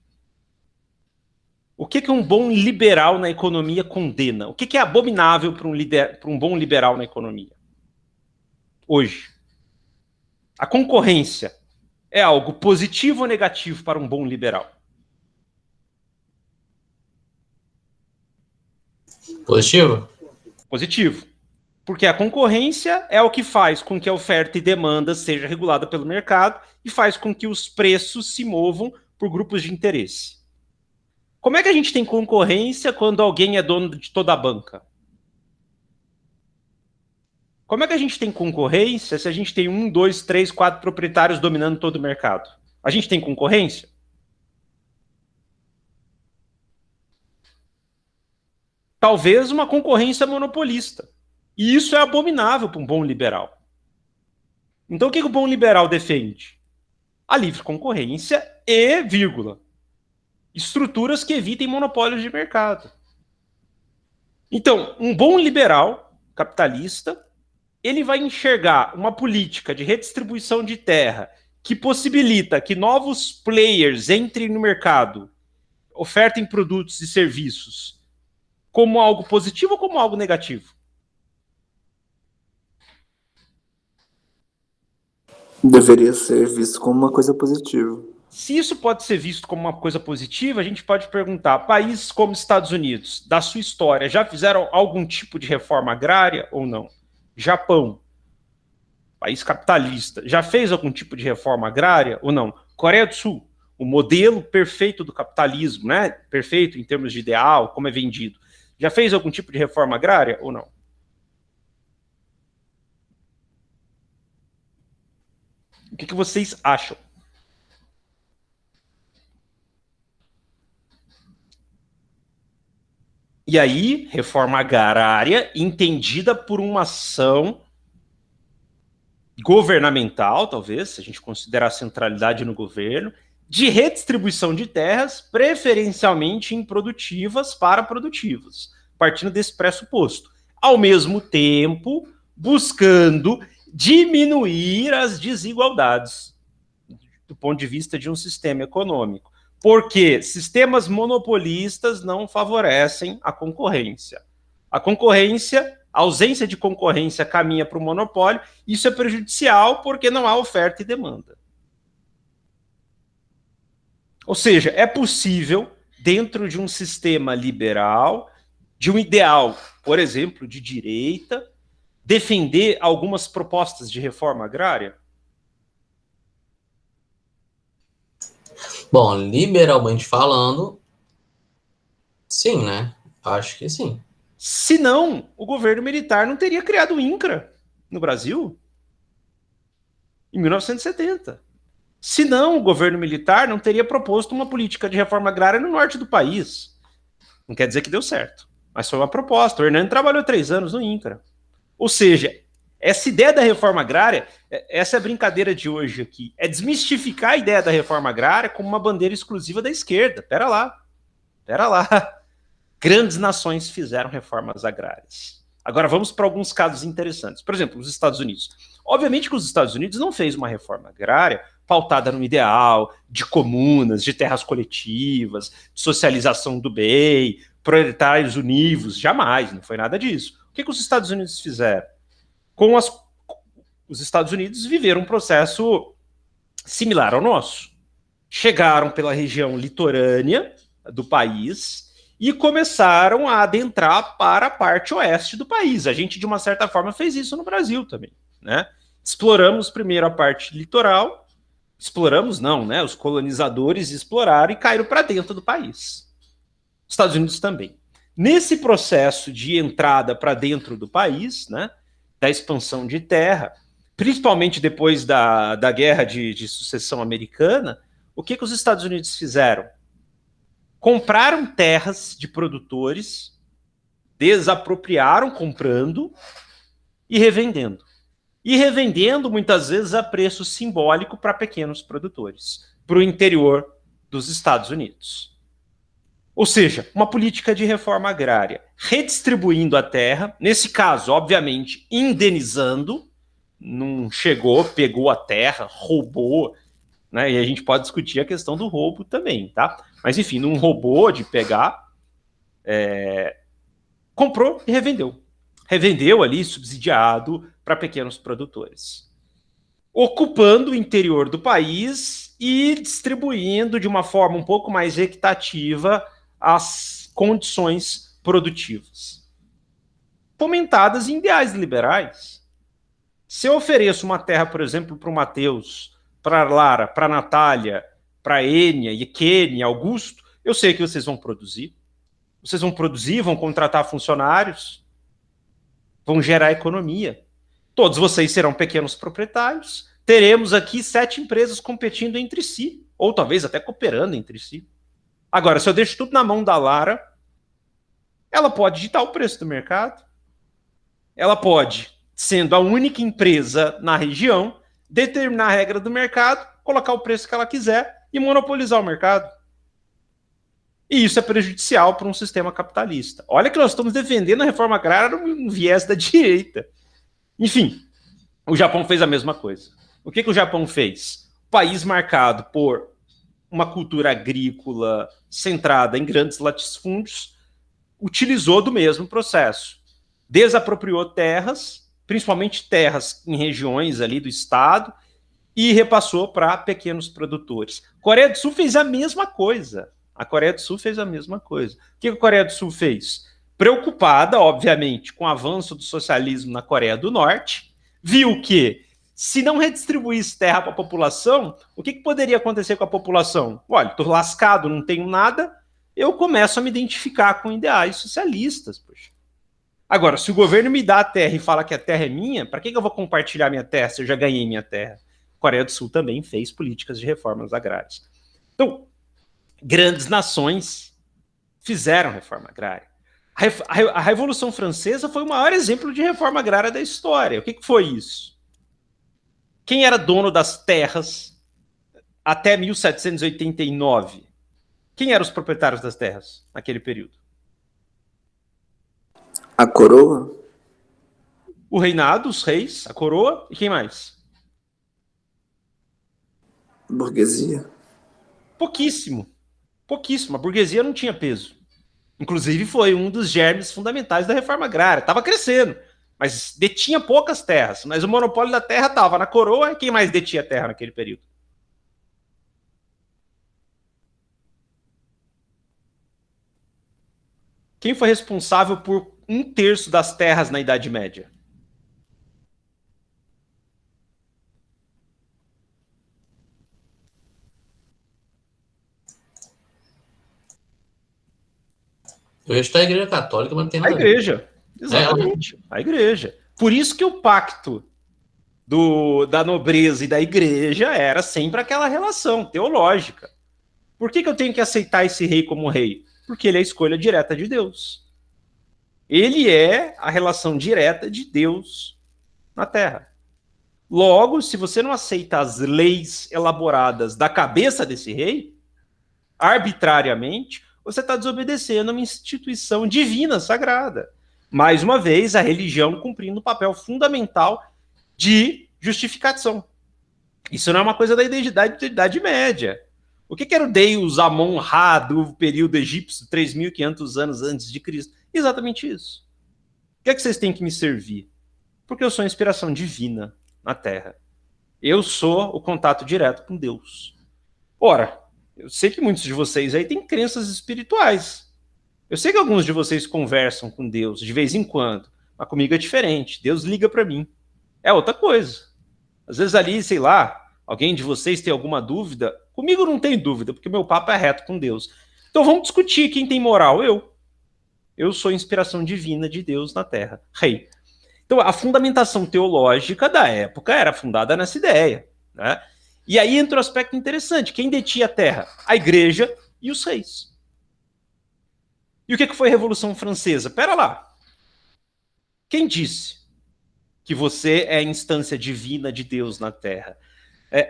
[SPEAKER 1] O que um bom liberal na economia condena? O que é abominável para um bom liberal na economia? Hoje. A concorrência é algo positivo ou negativo para um bom liberal?
[SPEAKER 5] Positivo?
[SPEAKER 1] Positivo. Porque a concorrência é o que faz com que a oferta e demanda seja regulada pelo mercado e faz com que os preços se movam por grupos de interesse. Como é que a gente tem concorrência quando alguém é dono de toda a banca? Como é que a gente tem concorrência se a gente tem 1, 2, 3, 4 proprietários dominando todo o mercado? A gente tem concorrência? Talvez uma concorrência monopolista. E isso é abominável para um bom liberal. Então o que o bom liberal defende? A livre concorrência e, vírgula, estruturas que evitem monopólios de mercado. Então, um bom liberal capitalista, ele vai enxergar uma política de redistribuição de terra que possibilita que novos players entrem no mercado, ofertem produtos e serviços, como algo positivo ou como algo negativo?
[SPEAKER 3] Deveria ser visto como uma coisa positiva.
[SPEAKER 1] Se isso pode ser visto como uma coisa positiva, a gente pode perguntar, países como Estados Unidos, da sua história, já fizeram algum tipo de reforma agrária ou não? Japão, país capitalista, já fez algum tipo de reforma agrária ou não? Coreia do Sul, o modelo perfeito do capitalismo, né? Perfeito em termos de ideal, como é vendido. Já fez algum tipo de reforma agrária ou não? O que vocês acham? E aí, reforma agrária entendida por uma ação governamental, talvez, se a gente considerar a centralidade no governo, de redistribuição de terras, preferencialmente improdutivas para produtivas, partindo desse pressuposto. Ao mesmo tempo, buscando diminuir as desigualdades do ponto de vista de um sistema econômico. Porque sistemas monopolistas não favorecem a concorrência. A concorrência, a ausência de concorrência caminha para o monopólio, isso é prejudicial porque não há oferta e demanda. Ou seja, é possível, dentro de um sistema liberal, de um ideal, por exemplo, de direita, defender algumas propostas de reforma agrária?
[SPEAKER 5] Bom, liberalmente falando, sim, né? Acho que sim.
[SPEAKER 1] Se não, o governo militar não teria criado o INCRA no Brasil em 1970. Se não, o governo militar não teria proposto uma política de reforma agrária no norte do país. Não quer dizer que deu certo, mas foi uma proposta. O Hernani trabalhou 3 anos no INCRA. Ou seja, essa ideia da reforma agrária, essa é a brincadeira de hoje aqui, é desmistificar a ideia da reforma agrária como uma bandeira exclusiva da esquerda. Pera lá. Grandes nações fizeram reformas agrárias. Agora vamos para alguns casos interessantes. Por exemplo, os Estados Unidos. Obviamente que os Estados Unidos não fez uma reforma agrária pautada no ideal de comunas, de terras coletivas, de socialização do bem, proletários univos, jamais, não foi nada disso. O que os Estados Unidos fizeram? Os Estados Unidos viveram um processo similar ao nosso. Chegaram pela região litorânea, do país e começaram a adentrar para a parte oeste do país. A gente, de uma certa forma, fez isso no Brasil também, né? Exploramos primeiro a parte litoral, exploramos não, né? Os colonizadores exploraram e caíram para dentro do país. Os Estados Unidos também. Nesse processo de entrada para dentro do país, né, da expansão de terra, principalmente depois da guerra de sucessão americana, o que os Estados Unidos fizeram? Compraram terras de produtores, desapropriaram comprando e revendendo. E revendendo, muitas vezes, a preço simbólico para pequenos produtores, para o interior dos Estados Unidos. Ou seja, uma política de reforma agrária, redistribuindo a terra, nesse caso, obviamente, indenizando, não chegou, pegou a terra, roubou, né? E a gente pode discutir a questão do roubo também, tá? Mas, enfim, não roubou de pegar, comprou e revendeu. Revendeu ali, subsidiado para pequenos produtores. Ocupando o interior do país e distribuindo de uma forma um pouco mais equitativa as condições produtivas. Fomentadas em ideais liberais. Se eu ofereço uma terra, por exemplo, para o Matheus, para a Lara, para a Natália, para a Ênia, e Kênia, Augusto, eu sei que vocês vão produzir. Vocês vão produzir, vão contratar funcionários, vão gerar economia. Todos vocês serão pequenos proprietários. Teremos aqui 7 empresas competindo entre si, ou talvez até cooperando entre si. Agora, se eu deixo tudo na mão da Lara, ela pode ditar o preço do mercado. Ela pode, sendo a única empresa na região, determinar a regra do mercado, colocar o preço que ela quiser e monopolizar o mercado. E isso é prejudicial para um sistema capitalista. Olha que nós estamos defendendo a reforma agrária no viés da direita. Enfim, o Japão fez a mesma coisa. O que o Japão fez? Um país marcado por uma cultura agrícola centrada em grandes latifúndios, utilizou do mesmo processo. Desapropriou terras, principalmente terras em regiões ali do estado, e repassou para pequenos produtores. A Coreia do Sul fez a mesma coisa. A Coreia do Sul fez a mesma coisa. O que a Coreia do Sul fez? Preocupada, obviamente, com o avanço do socialismo na Coreia do Norte, viu que, se não redistribuísse terra para a população, o que poderia acontecer com a população? Olha, estou lascado, não tenho nada, eu começo a me identificar com ideais socialistas. Poxa. Agora, se o governo me dá a terra e fala que a terra é minha, para que eu vou compartilhar minha terra se eu já ganhei minha terra? A Coreia do Sul também fez políticas de reformas agrárias. Então, grandes nações fizeram reforma agrária. A Revolução Francesa foi o maior exemplo de reforma agrária da história. O que foi isso? Quem era dono das terras até 1789? Quem eram os proprietários das terras naquele período?
[SPEAKER 3] A coroa?
[SPEAKER 1] O reinado, os reis, a coroa e quem mais?
[SPEAKER 3] Burguesia?
[SPEAKER 1] Pouquíssimo. Pouquíssimo. A burguesia não tinha peso. Inclusive foi um dos germes fundamentais da reforma agrária. Estava crescendo, mas detinha poucas terras. Mas o monopólio da terra estava na coroa e quem mais detinha terra naquele período? Quem foi responsável por 1/3 das terras na Idade Média?
[SPEAKER 5] Eu estou a Igreja Católica, mas não tem
[SPEAKER 1] A
[SPEAKER 5] nada a ver.
[SPEAKER 1] igreja. Exatamente. A igreja. Por isso que o pacto da nobreza e da igreja era sempre aquela relação teológica. Por que eu tenho que aceitar esse rei como rei? Porque ele é a escolha direta de Deus. Ele é a relação direta de Deus na Terra. Logo, se você não aceita as leis elaboradas da cabeça desse rei, arbitrariamente, você está desobedecendo uma instituição divina, sagrada. Mais uma vez, a religião cumprindo um papel fundamental de justificação. Isso não é uma coisa da Idade Média. O que era o Deus Amon-Ra do período egípcio, 3.500 anos antes de Cristo? Exatamente isso. Por que vocês têm que me servir? Porque eu sou a inspiração divina na Terra. Eu sou o contato direto com Deus. Ora, Eu sei que muitos de vocês aí têm crenças espirituais. Eu sei que alguns de vocês conversam com Deus de vez em quando, mas comigo é diferente. Deus liga para mim. É outra coisa. Às vezes ali, sei lá, alguém de vocês tem alguma dúvida. Comigo não tem dúvida, porque meu papo é reto com Deus. Então vamos discutir quem tem moral. Eu sou inspiração divina de Deus na Terra. Rei. Então a fundamentação teológica da época era fundada nessa ideia, né? E aí entra um aspecto interessante. Quem detinha a Terra? A Igreja e os reis. E o que foi a Revolução Francesa? Pera lá. Quem disse que você é a instância divina de Deus na Terra?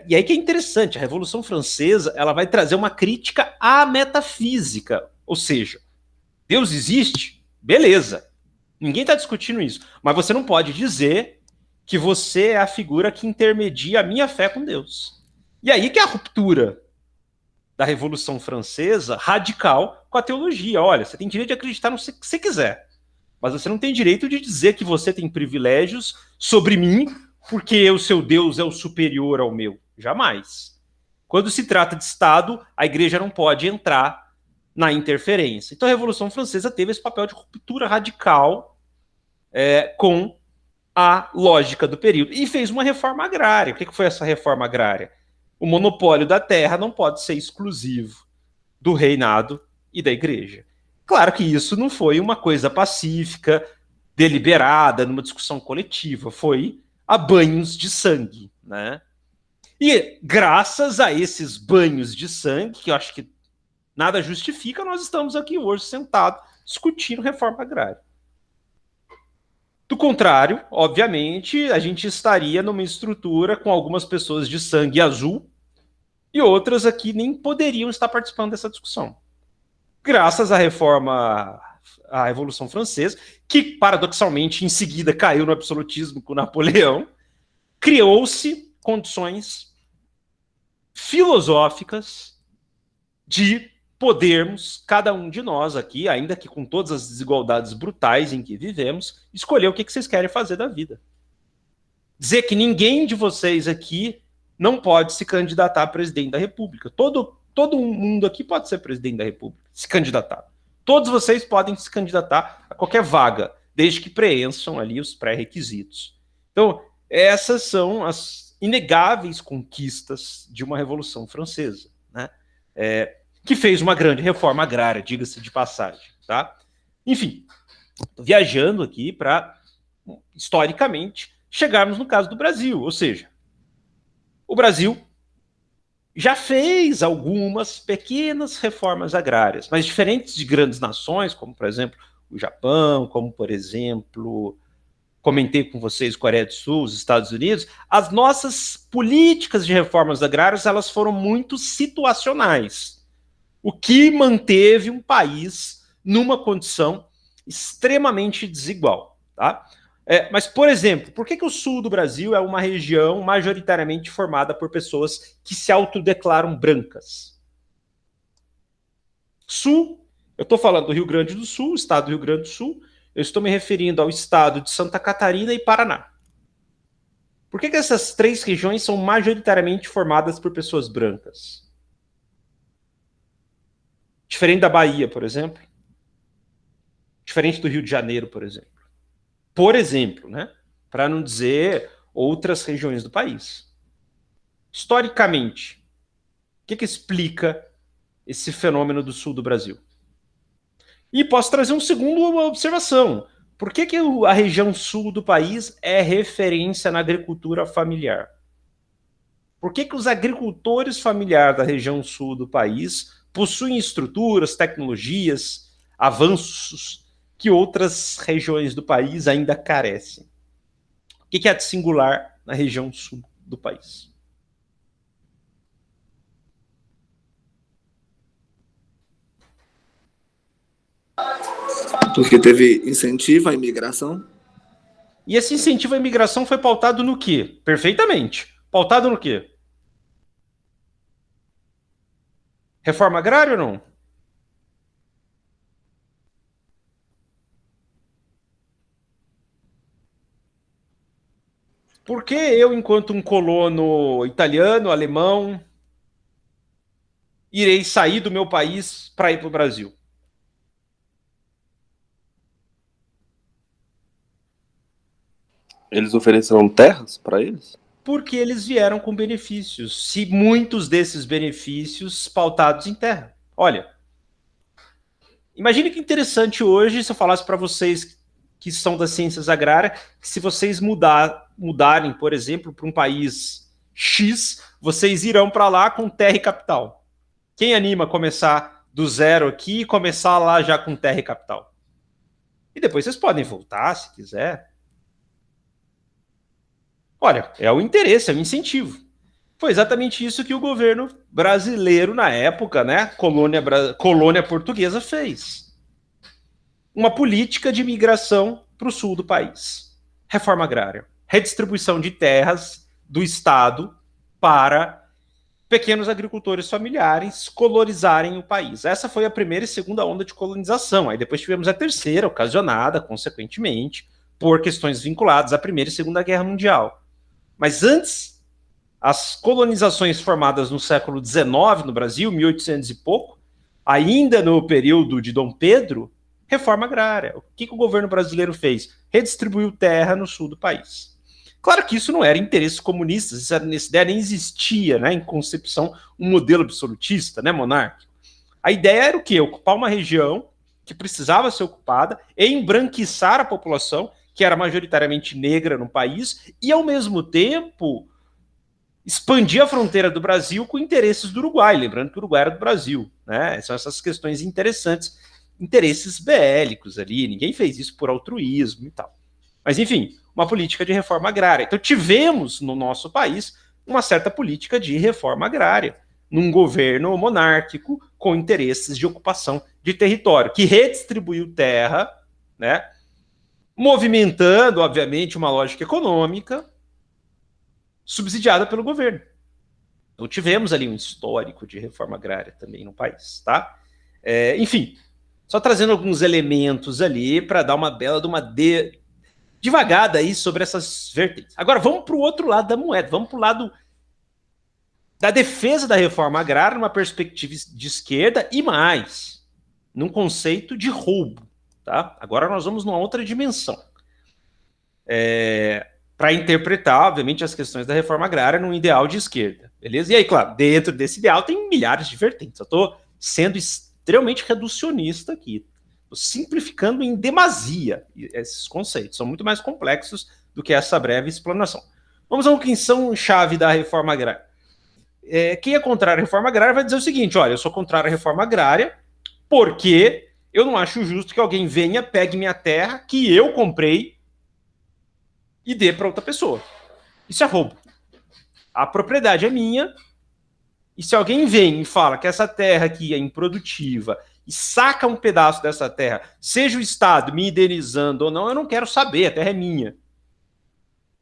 [SPEAKER 1] E aí que é interessante, a Revolução Francesa ela vai trazer uma crítica à metafísica. Ou seja, Deus existe? Beleza. Ninguém está discutindo isso. Mas você não pode dizer que você é a figura que intermedia a minha fé com Deus. E aí que é a ruptura da Revolução Francesa radical com a teologia. Olha, você tem direito de acreditar no que você quiser, mas você não tem direito de dizer que você tem privilégios sobre mim porque o seu Deus é o superior ao meu. Jamais. Quando se trata de Estado, a igreja não pode entrar na interferência. Então a Revolução Francesa teve esse papel de ruptura radical com a lógica do período. E fez uma reforma agrária. O que foi essa reforma agrária? O monopólio da terra não pode ser exclusivo do reinado e da igreja. Claro que isso não foi uma coisa pacífica, deliberada, numa discussão coletiva. Foi a banhos de sangue, né? E graças a esses banhos de sangue, que eu acho que nada justifica, nós estamos aqui hoje sentados discutindo reforma agrária. Do contrário, obviamente, a gente estaria numa estrutura com algumas pessoas de sangue azul e outras aqui nem poderiam estar participando dessa discussão. Graças à reforma, à Revolução Francesa, que paradoxalmente em seguida caiu no absolutismo com Napoleão, criou-se condições filosóficas de podermos, cada um de nós aqui, ainda que com todas as desigualdades brutais em que vivemos, escolher o que vocês querem fazer da vida. Dizer que ninguém de vocês aqui não pode se candidatar a presidente da República. Todo mundo aqui pode ser presidente da República, se candidatar. Todos vocês podem se candidatar a qualquer vaga, desde que preencham ali os pré-requisitos. Então, essas são as inegáveis conquistas de uma Revolução Francesa, né? Que fez uma grande reforma agrária, diga-se de passagem, tá? Enfim, estou viajando aqui para, historicamente, chegarmos no caso do Brasil, ou seja, o Brasil já fez algumas pequenas reformas agrárias, mas diferentes de grandes nações, como, por exemplo, o Japão, como, por exemplo, comentei com vocês, Coreia do Sul, os Estados Unidos, as nossas políticas de reformas agrárias elas foram muito situacionais, o que manteve um país numa condição extremamente desigual, tá? Mas, por exemplo, por que o sul do Brasil é uma região majoritariamente formada por pessoas que se autodeclaram brancas? Sul, eu estou falando do Rio Grande do Sul, estado do Rio Grande do Sul, eu estou me referindo ao estado de Santa Catarina e Paraná. Por que essas três regiões são majoritariamente formadas por pessoas brancas? Diferente da Bahia, por exemplo. Diferente do Rio de Janeiro, por exemplo. Por exemplo, né? Para não dizer outras regiões do país. Historicamente, o que explica esse fenômeno do sul do Brasil? E posso trazer uma segunda observação. Por que a região sul do país é referência na agricultura familiar? Por que os agricultores familiares da região sul do país possuem estruturas, tecnologias, avanços que outras regiões do país ainda carecem? O que é de singular na região sul do país?
[SPEAKER 3] Porque teve incentivo à imigração?
[SPEAKER 1] E esse incentivo à imigração foi pautado no quê? Perfeitamente. Pautado no quê? Reforma agrária ou não? Por que eu, enquanto um colono italiano, alemão, irei sair do meu país para ir para o Brasil?
[SPEAKER 2] Eles ofereceram terras para eles?
[SPEAKER 1] Porque eles vieram com benefícios, se muitos desses benefícios pautados em terra. Olha, imagine que interessante hoje se eu falasse para vocês que são das ciências agrárias, que se vocês mudarem, por exemplo, para um país X, vocês irão para lá com terra e capital. Quem anima a começar do zero aqui e começar lá já com terra e capital? E depois vocês podem voltar, se quiser. Olha, é o interesse, é o incentivo. Foi exatamente isso que o governo brasileiro, na época, né, colônia portuguesa, fez. Uma política de migração para o sul do país. Reforma agrária. Redistribuição de terras do Estado para pequenos agricultores familiares colonizarem o país. Essa foi a primeira e segunda onda de colonização. Aí depois tivemos a terceira, ocasionada, consequentemente, por questões vinculadas à Primeira e Segunda Guerra Mundial. Mas antes, as colonizações formadas no século XIX no Brasil, 1800 e pouco, ainda no período de Dom Pedro, reforma agrária. O que o governo brasileiro fez? Redistribuiu terra no sul do país. Claro que isso não era interesses comunistas, essa ideia nem existia, né, em concepção, um modelo absolutista, né, monárquico. A ideia era o quê? Ocupar uma região que precisava ser ocupada, embranquiçar a população, que era majoritariamente negra no país, e, ao mesmo tempo, expandir a fronteira do Brasil com interesses do Uruguai, lembrando que o Uruguai era do Brasil, né? São essas questões interessantes, interesses bélicos ali, ninguém fez isso por altruísmo e tal. Mas, enfim, uma política de reforma agrária. Então, tivemos no nosso país uma certa política de reforma agrária, num governo monárquico com interesses de ocupação de território, que redistribuiu terra, né, movimentando, obviamente, uma lógica econômica subsidiada pelo governo. Então, tivemos ali um histórico de reforma agrária também no país, tá? Enfim, só trazendo alguns elementos ali para dar uma bela de uma devagada aí sobre essas vertentes. Agora, vamos para o outro lado da moeda, vamos para o lado da defesa da reforma agrária numa perspectiva de esquerda e mais, num conceito de roubo, tá? Agora nós vamos numa outra dimensão. Para interpretar, obviamente, as questões da reforma agrária num ideal de esquerda, beleza? E aí, claro, dentro desse ideal tem milhares de vertentes. Eu estou sendo extremamente reducionista aqui, estou simplificando em demasia esses conceitos, são muito mais complexos do que essa breve explanação. Vamos a uma questão chave da reforma agrária. Quem é contrário à reforma agrária vai dizer o seguinte: olha, eu sou contrário à reforma agrária porque eu não acho justo que alguém venha, pegue minha terra que eu comprei e dê para outra pessoa. Isso é roubo. A propriedade é minha, e se alguém vem e fala que essa terra aqui é improdutiva e saca um pedaço dessa terra, seja o Estado me indenizando ou não, eu não quero saber, a terra é minha.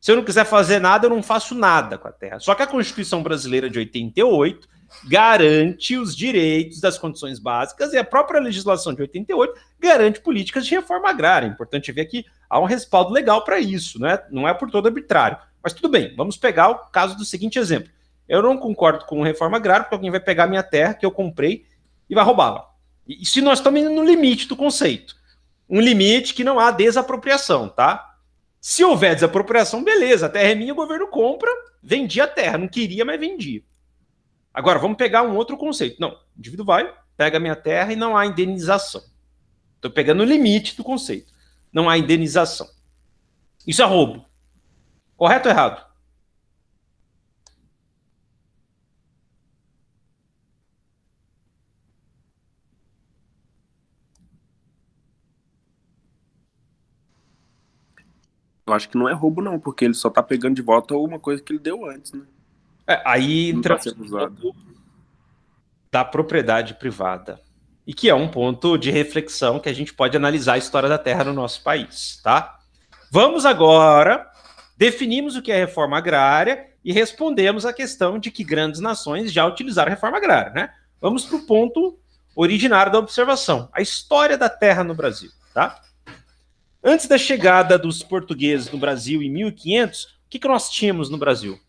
[SPEAKER 1] Se eu não quiser fazer nada, eu não faço nada com a terra. Só que a Constituição Brasileira de 88 garante os direitos das condições básicas e a própria legislação de 88 garante políticas de reforma agrária. É importante ver que há um respaldo legal para isso, né? Não é por todo arbitrário. Mas tudo bem, vamos pegar o caso do seguinte exemplo. Eu não concordo com reforma agrária porque alguém vai pegar minha terra que eu comprei e vai roubá-la. E se nós estamos indo no limite do conceito. Um limite que não há desapropriação, tá? Se houver desapropriação, beleza, a terra é minha, o governo compra, vendia a terra, não queria, mas vendia. Agora, vamos pegar um outro conceito. Não, o indivíduo vai, pega a minha terra e não há indenização. Estou pegando o limite do conceito. Não há indenização. Isso é roubo. Correto ou errado?
[SPEAKER 2] Eu acho que não é roubo, não, porque ele só tá pegando de volta uma coisa que ele deu antes, né?
[SPEAKER 1] Aí entra da propriedade privada. E que é um ponto de reflexão que a gente pode analisar a história da terra no nosso país, tá? Vamos agora, definimos o que é reforma agrária e respondemos a questão de que grandes nações já utilizaram a reforma agrária, né? Vamos para o ponto originário da observação, a história da terra no Brasil, tá? Antes da chegada dos portugueses no Brasil em 1500, o que nós tínhamos no Brasil?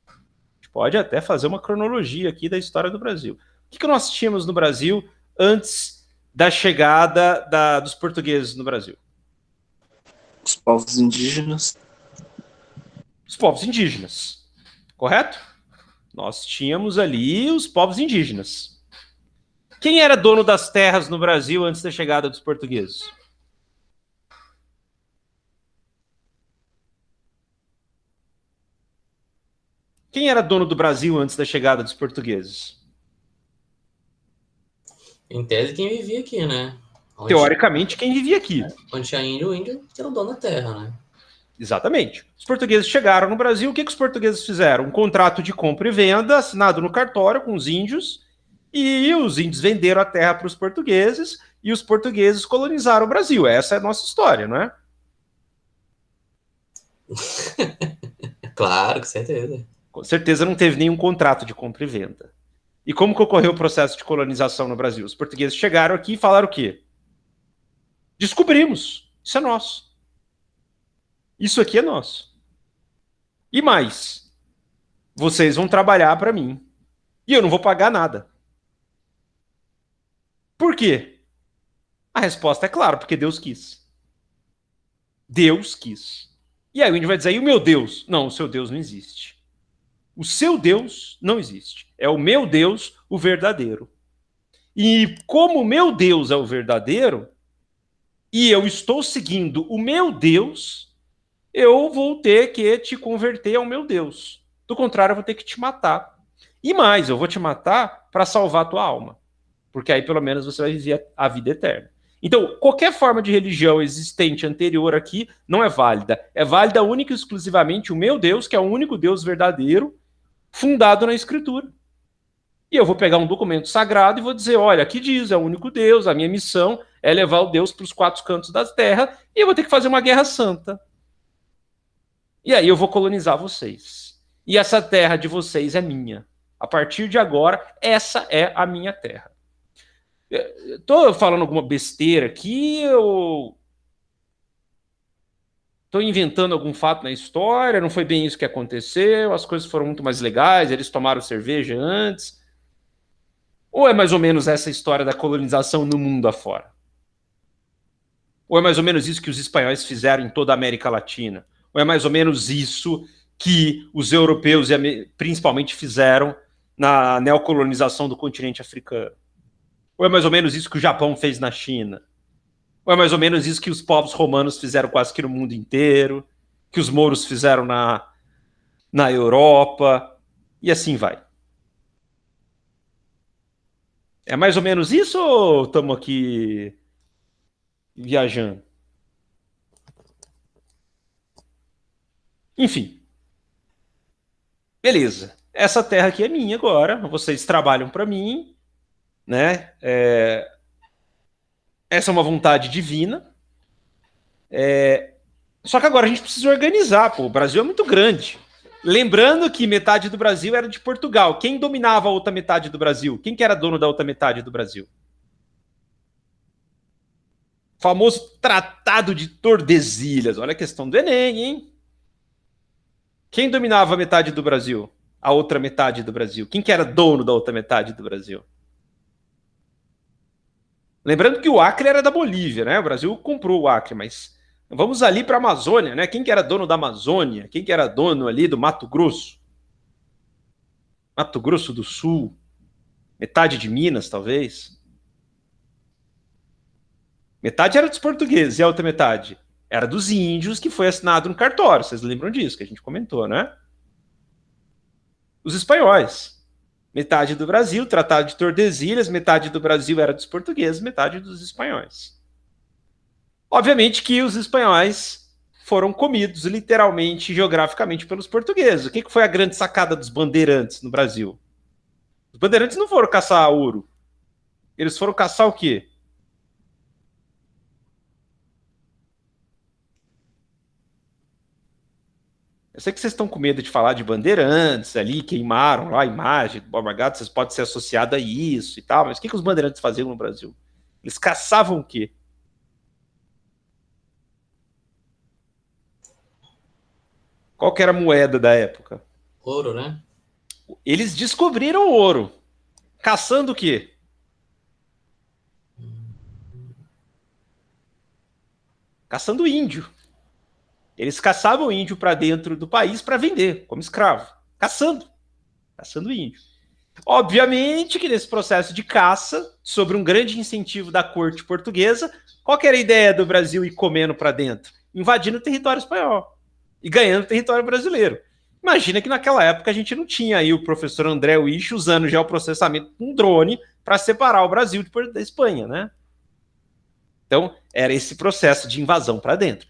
[SPEAKER 1] A gente pode até fazer uma cronologia aqui da história do Brasil. que nós tínhamos no Brasil antes da chegada dos portugueses no Brasil?
[SPEAKER 3] Os povos indígenas.
[SPEAKER 1] Os povos indígenas, correto? Nós tínhamos ali os povos indígenas. Quem era dono das terras no Brasil antes da chegada dos portugueses? Quem era dono do Brasil antes da chegada dos portugueses?
[SPEAKER 5] Em tese, quem vivia aqui, né?
[SPEAKER 1] Teoricamente, quem vivia aqui.
[SPEAKER 5] Onde tinha índio, o índio era o dono da terra, né?
[SPEAKER 1] Exatamente. Os portugueses chegaram no Brasil, o que os portugueses fizeram? Um contrato de compra e venda assinado no cartório com os índios, e os índios venderam a terra para os portugueses, e os portugueses colonizaram o Brasil. Essa é a nossa história, não é?
[SPEAKER 5] Claro, com certeza.
[SPEAKER 1] Com certeza não teve nenhum contrato de compra e venda. E como que ocorreu o processo de colonização no Brasil? Os portugueses chegaram aqui e falaram o quê? Descobrimos, isso é nosso. Isso aqui é nosso. E mais, vocês vão trabalhar para mim. E eu não vou pagar nada. Por quê? A resposta é clara, porque Deus quis. Deus quis. E aí o índio vai dizer, e o meu Deus? Não, o seu Deus não existe. O seu Deus não existe. É o meu Deus, o verdadeiro. E como o meu Deus é o verdadeiro, e eu estou seguindo o meu Deus, eu vou ter que te converter ao meu Deus. Do contrário, eu vou ter que te matar. E mais, eu vou te matar para salvar a tua alma. Porque aí pelo menos você vai viver a vida eterna. Então, qualquer forma de religião existente anterior aqui não é válida. É válida única e exclusivamente o meu Deus, que é o único Deus verdadeiro, fundado na Escritura. E eu vou pegar um documento sagrado e vou dizer, olha, aqui diz, é o único Deus, a minha missão é levar o Deus para os quatro cantos da terra, e eu vou ter que fazer uma guerra santa. E aí eu vou colonizar vocês. E essa terra de vocês é minha. A partir de agora, essa é a minha terra. Estou falando alguma besteira aqui, eu estou inventando algum fato na história, não foi bem isso que aconteceu, as coisas foram muito mais legais, eles tomaram cerveja antes. Ou é mais ou menos essa história da colonização no mundo afora? Ou é mais ou menos isso que os espanhóis fizeram em toda a América Latina? Ou é mais ou menos isso que os europeus principalmente fizeram na neocolonização do continente africano? Ou é mais ou menos isso que o Japão fez na China? Ou é mais ou menos isso que os povos romanos fizeram quase que no mundo inteiro? Que os mouros fizeram na Europa? E assim vai. É mais ou menos isso ou estamos aqui viajando? Enfim. Beleza. Essa terra aqui é minha agora. Vocês trabalham para mim, né? Essa é uma vontade divina. Só que agora a gente precisa organizar. Pô. O Brasil é muito grande. Lembrando que metade do Brasil era de Portugal. Quem dominava a outra metade do Brasil? Quem que era dono da outra metade do Brasil? O famoso Tratado de Tordesilhas. Olha a questão do Enem, hein? Quem dominava a metade do Brasil? A outra metade do Brasil. Quem que era dono da outra metade do Brasil? Lembrando que o Acre era da Bolívia, né? O Brasil comprou o Acre, mas vamos ali para a Amazônia, né? Quem que era dono da Amazônia? Quem que era dono ali do Mato Grosso? Mato Grosso do Sul? Metade de Minas, talvez? Metade era dos portugueses e a outra metade era dos índios, que foi assinado no cartório. Vocês lembram disso, que a gente comentou, né? Os espanhóis. Metade do Brasil, Tratado de Tordesilhas, metade do Brasil era dos portugueses, metade dos espanhóis. Obviamente que os espanhóis foram comidos, literalmente, geograficamente, pelos portugueses. O que foi a grande sacada dos bandeirantes no Brasil? Os bandeirantes não foram caçar ouro. Eles foram caçar o quê? Eu sei que vocês estão com medo de falar de bandeirantes ali, queimaram lá a imagem do Borba Gato, vocês podem ser associados a isso e tal, mas o que os bandeirantes faziam no Brasil? Eles caçavam o quê? Qual que era a moeda da época?
[SPEAKER 5] Ouro, né?
[SPEAKER 1] Eles descobriram o ouro. Caçando o quê? Caçando índio. Eles caçavam índio para dentro do país para vender como escravo. Caçando índio. Obviamente que nesse processo de caça, sobre um grande incentivo da corte portuguesa, qual que era a ideia do Brasil ir comendo para dentro? Invadindo o território espanhol e ganhando o território brasileiro. Imagina que naquela época a gente não tinha aí o professor André Wyche usando geoprocessamento com um drone para separar o Brasil da Espanha, né? Então, era esse processo de invasão para dentro.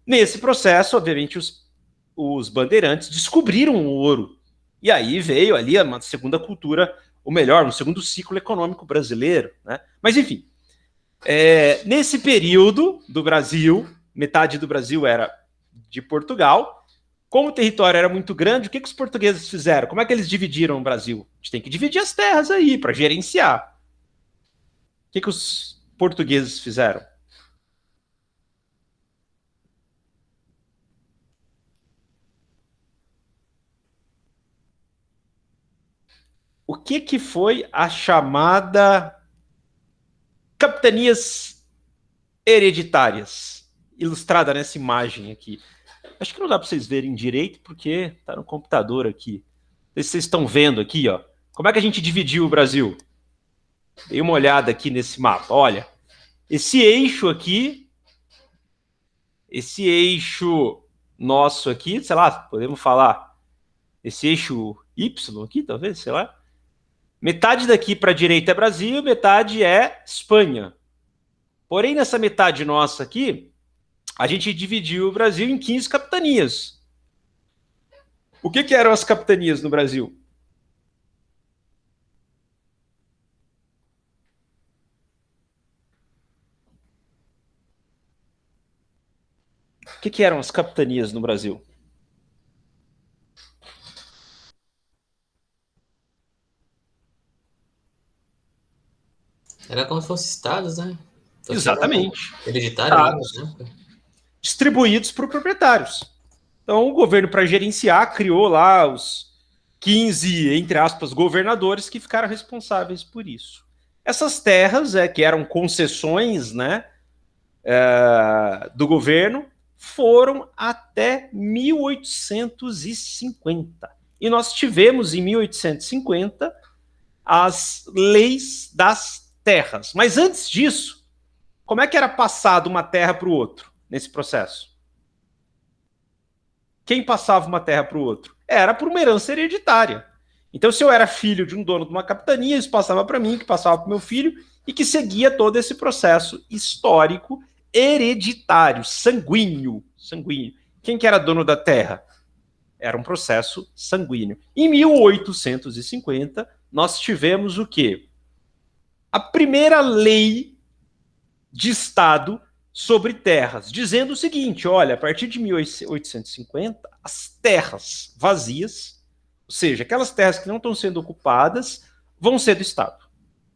[SPEAKER 1] Nesse processo, obviamente, os bandeirantes descobriram o ouro. E aí veio ali uma segunda cultura, ou melhor, um segundo ciclo econômico brasileiro, né? Mas, enfim, nesse período do Brasil, metade do Brasil era de Portugal. Como o território era muito grande, o que os portugueses fizeram? Como é que eles dividiram o Brasil? A gente tem que dividir as terras aí para gerenciar. O que os portugueses fizeram? O que foi a chamada capitanias hereditárias, ilustrada nessa imagem aqui? Acho que não dá para vocês verem direito, porque está no computador aqui. Vocês estão vendo aqui, ó. Como é que a gente dividiu o Brasil? Dei uma olhada aqui nesse mapa. Olha, esse eixo aqui, esse eixo nosso aqui, sei lá, podemos falar, esse eixo Y aqui, talvez, sei lá. Metade daqui para a direita é Brasil, metade é Espanha. Porém, nessa metade nossa aqui, a gente dividiu o Brasil em 15 capitanias. O que eram as capitanias no Brasil? O que eram as capitanias no Brasil?
[SPEAKER 5] Era como se fossem estados, né? Então,
[SPEAKER 1] Exatamente.
[SPEAKER 5] Hereditário, né?
[SPEAKER 1] Distribuídos por proprietários. Então, o governo, para gerenciar, criou lá os 15, entre aspas, governadores que ficaram responsáveis por isso. Essas terras, que eram concessões, né, do governo, foram até 1850. E nós tivemos, em 1850, as leis das terras. Mas antes disso, como é que era passado uma terra para o outro nesse processo? Quem passava uma terra para o outro? Era por uma herança hereditária. Então, se eu era filho de um dono de uma capitania, isso passava para mim, que passava para o meu filho, e que seguia todo esse processo histórico hereditário, sanguíneo. Quem que era dono da terra? Era um processo sanguíneo. Em 1850, nós tivemos o quê? A primeira lei de Estado sobre terras, dizendo o seguinte: olha, a partir de 1850, as terras vazias, ou seja, aquelas terras que não estão sendo ocupadas, vão ser do Estado,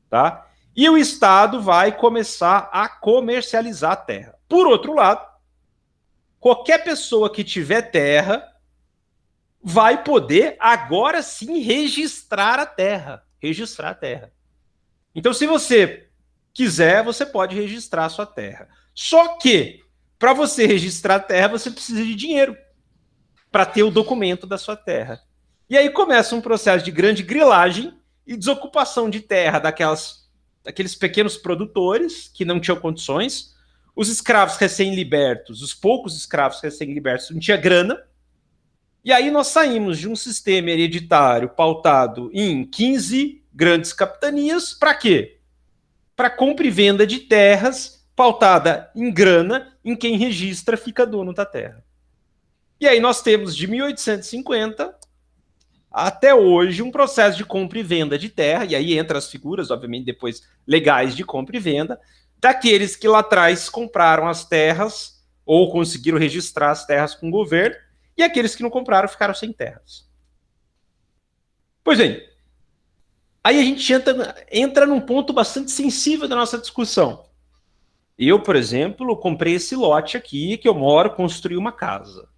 [SPEAKER 1] tá? E o Estado vai começar a comercializar a terra. Por outro lado, qualquer pessoa que tiver terra vai poder, agora sim, registrar a terra. Então, se você quiser, você pode registrar a sua terra. Só que, para você registrar a terra, você precisa de dinheiro para ter o documento da sua terra. E aí começa um processo de grande grilagem e desocupação de terra daqueles pequenos produtores que não tinham condições. Os escravos recém-libertos, os poucos escravos recém-libertos, não tinha grana. E aí nós saímos de um sistema hereditário pautado em 15 grandes capitanias. Para quê? Para compra e venda de terras pautada em grana, em quem registra fica dono da terra. E aí nós temos de 1850 até hoje um processo de compra e venda de terra, e aí entra as figuras, obviamente, depois legais de compra e venda, daqueles que lá atrás compraram as terras ou conseguiram registrar as terras com o governo, e aqueles que não compraram ficaram sem terras. Pois bem, aí a gente entra num ponto bastante sensível da nossa discussão. Eu, por exemplo, comprei esse lote aqui que eu moro, construí uma casa.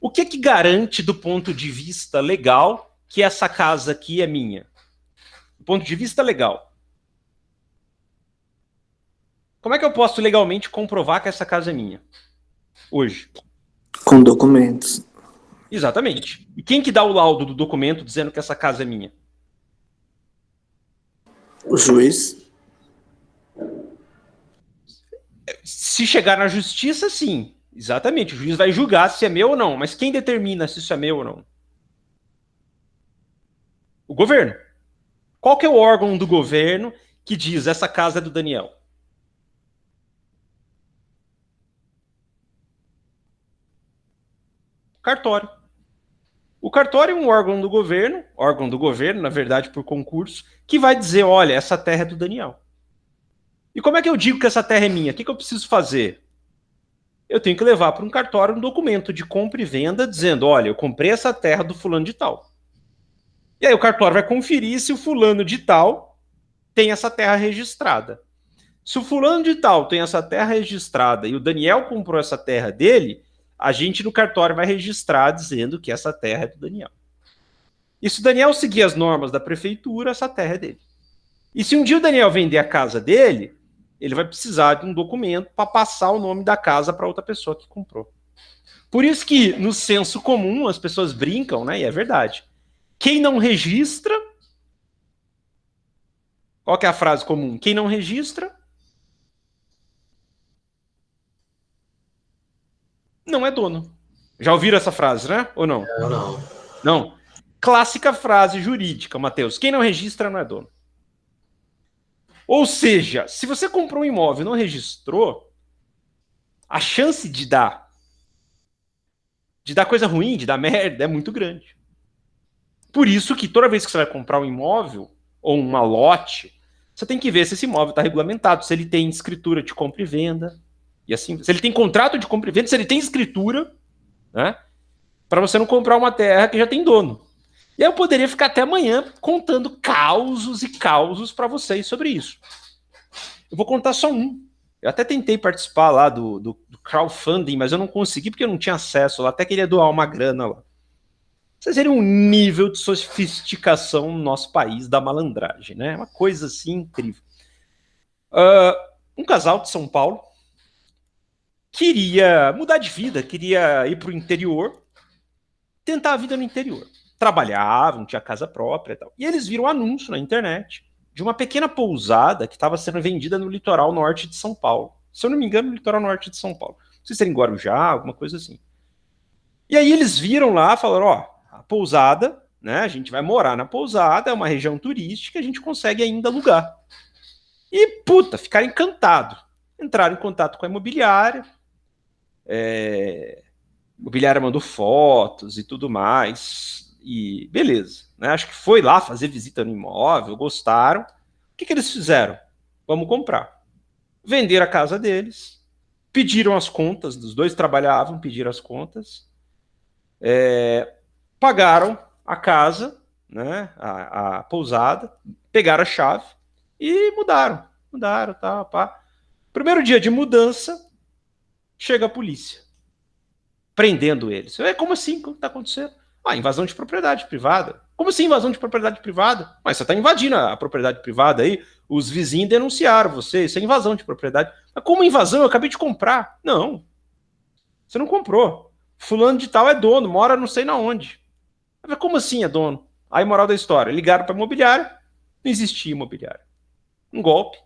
[SPEAKER 1] O que garante, do ponto de vista legal, que essa casa aqui é minha? ponto de vista legal. Como é que eu posso legalmente comprovar que essa casa é minha? Hoje.
[SPEAKER 3] Com documentos.
[SPEAKER 1] Exatamente. E quem que dá o laudo do documento dizendo que essa casa é minha?
[SPEAKER 3] O juiz.
[SPEAKER 1] Se chegar na justiça, sim. Exatamente. O juiz vai julgar se é meu ou não. Mas quem determina se isso é meu ou não? O governo. Qual que é o órgão do governo que diz essa casa é do Daniel? Cartório. O cartório é um órgão do governo, na verdade, por concurso, que vai dizer, olha, essa terra é do Daniel. E como é que eu digo que essa terra é minha? O que eu preciso fazer? Eu tenho que levar para um cartório um documento de compra e venda dizendo, olha, eu comprei essa terra do fulano de tal. E aí o cartório vai conferir se o fulano de tal tem essa terra registrada. Se o fulano de tal tem essa terra registrada e o Daniel comprou essa terra dele, a gente no cartório vai registrar dizendo que essa terra é do Daniel. E se o Daniel seguir as normas da prefeitura, essa terra é dele. E se um dia o Daniel vender a casa dele, ele vai precisar de um documento para passar o nome da casa para outra pessoa que comprou. Por isso que no senso comum as pessoas brincam, né? E é verdade. Quem não registra... Qual que é a frase comum? Quem não registra não é dono. Já ouviram essa frase, né? Ou não?
[SPEAKER 5] Eu não.
[SPEAKER 1] Não. Clássica frase jurídica, Matheus. Quem não registra não é dono. Ou seja, se você comprou um imóvel e não registrou, a chance de dar coisa ruim, de dar merda, é muito grande. Por isso que toda vez que você vai comprar um imóvel ou uma lote, você tem que ver se esse imóvel está regulamentado, se ele tem escritura de compra e venda, e assim, se ele tem contrato de compra e venda, se ele tem escritura, né? Para você não comprar uma terra que já tem dono. E aí eu poderia ficar até amanhã contando causos e causos para vocês sobre isso. Eu vou contar só um. Eu até tentei participar lá do crowdfunding, mas eu não consegui porque eu não tinha acesso lá. Até queria doar uma grana lá. Vocês verem um nível de sofisticação no nosso país da malandragem, né? Uma coisa assim incrível. Um casal de São Paulo queria mudar de vida, queria ir para o interior, tentar a vida no interior. Trabalhavam, tinha casa própria e tal. E eles viram um anúncio na internet de uma pequena pousada que estava sendo vendida no litoral norte de São Paulo. Se eu não me engano, no litoral norte de São Paulo. Não sei se era em Guarujá, alguma coisa assim. E aí eles viram lá, falaram, ó, a pousada, né, a gente vai morar na pousada, é uma região turística, a gente consegue ainda alugar. E, puta, ficaram encantados. Entraram em contato com a imobiliária, a imobiliária mandou fotos e tudo mais, e beleza, né? Acho que foi lá fazer visita no imóvel, gostaram. O que eles fizeram? Vamos comprar. Venderam a casa deles, pediram as contas, os dois trabalhavam, pediram as contas, pagaram a casa, né, a pousada, pegaram a chave e mudaram, tá, pá. Primeiro dia de mudança, chega a polícia, prendendo eles. Como assim? O que está acontecendo? Invasão de propriedade privada. Como assim invasão de propriedade privada? Mas você está invadindo a propriedade privada aí, os vizinhos denunciaram você, isso é invasão de propriedade. Mas como invasão? Eu acabei de comprar. Não, você não comprou. Fulano de tal é dono, mora não sei na onde. Mas como assim é dono? Aí, moral da história, ligaram para a imobiliária, não existia imobiliária. Um golpe,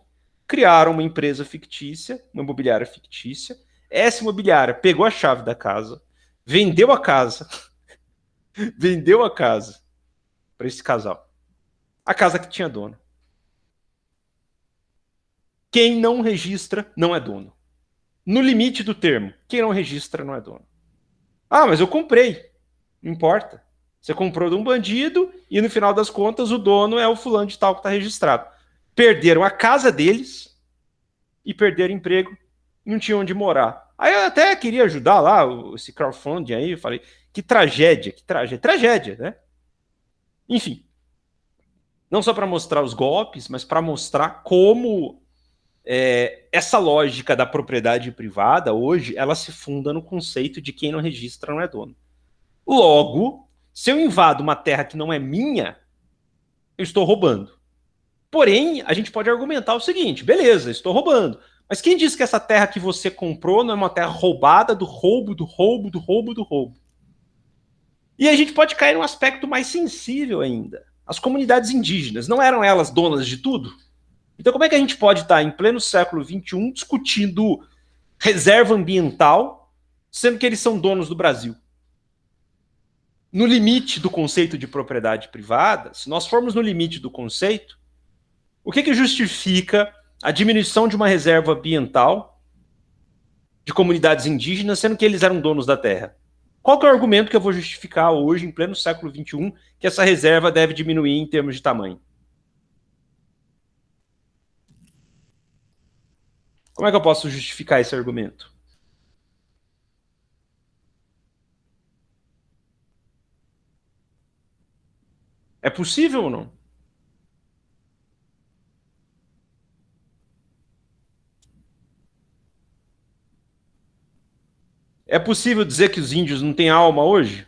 [SPEAKER 1] criaram uma empresa fictícia, uma imobiliária fictícia. Essa imobiliária pegou a chave da casa, vendeu a casa para esse casal. A casa que tinha dono. Quem não registra não é dono. No limite do termo, quem não registra não é dono. Mas eu comprei. Não importa. Você comprou de um bandido e no final das contas o dono é o fulano de tal que está registrado. Perderam a casa deles e perderam emprego. Não tinham onde morar. Aí eu até queria ajudar lá esse crowdfunding aí. Eu falei, que tragédia, né? Enfim. Não só para mostrar os golpes, mas para mostrar como essa lógica da propriedade privada, hoje, ela se funda no conceito de quem não registra não é dono. Logo, se eu invado uma terra que não é minha, eu estou roubando. Porém, a gente pode argumentar o seguinte, beleza, estou roubando. Mas quem disse que essa terra que você comprou não é uma terra roubada do roubo, do roubo, do roubo, do roubo? E a gente pode cair num aspecto mais sensível ainda. As comunidades indígenas, não eram elas donas de tudo? Então como é que a gente pode estar em pleno século XXI discutindo reserva ambiental, sendo que eles são donos do Brasil? No limite do conceito de propriedade privada, se nós formos no limite do conceito, o que justifica a diminuição de uma reserva ambiental de comunidades indígenas, sendo que eles eram donos da terra? Qual que é o argumento que eu vou justificar hoje, em pleno século XXI, que essa reserva deve diminuir em termos de tamanho? Como é que eu posso justificar esse argumento? É possível ou não? É possível dizer que os índios não têm alma hoje?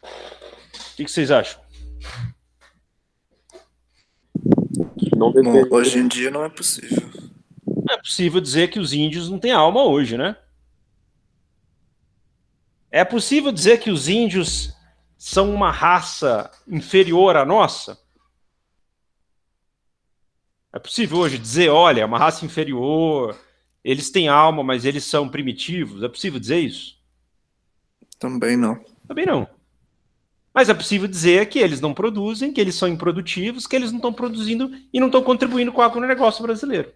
[SPEAKER 1] O que vocês acham?
[SPEAKER 2] Não
[SPEAKER 3] Bom,
[SPEAKER 2] depende.
[SPEAKER 3] hoje em dia não é possível.
[SPEAKER 1] Não é possível dizer que os índios não têm alma hoje, né? É possível dizer que os índios são uma raça inferior à nossa? É possível hoje dizer, olha, é uma raça inferior, eles têm alma, mas eles são primitivos? É possível dizer isso?
[SPEAKER 3] Também não.
[SPEAKER 1] Também não. Mas é possível dizer que eles não produzem, que eles são improdutivos, que eles não estão produzindo e não estão contribuindo com o agronegócio brasileiro.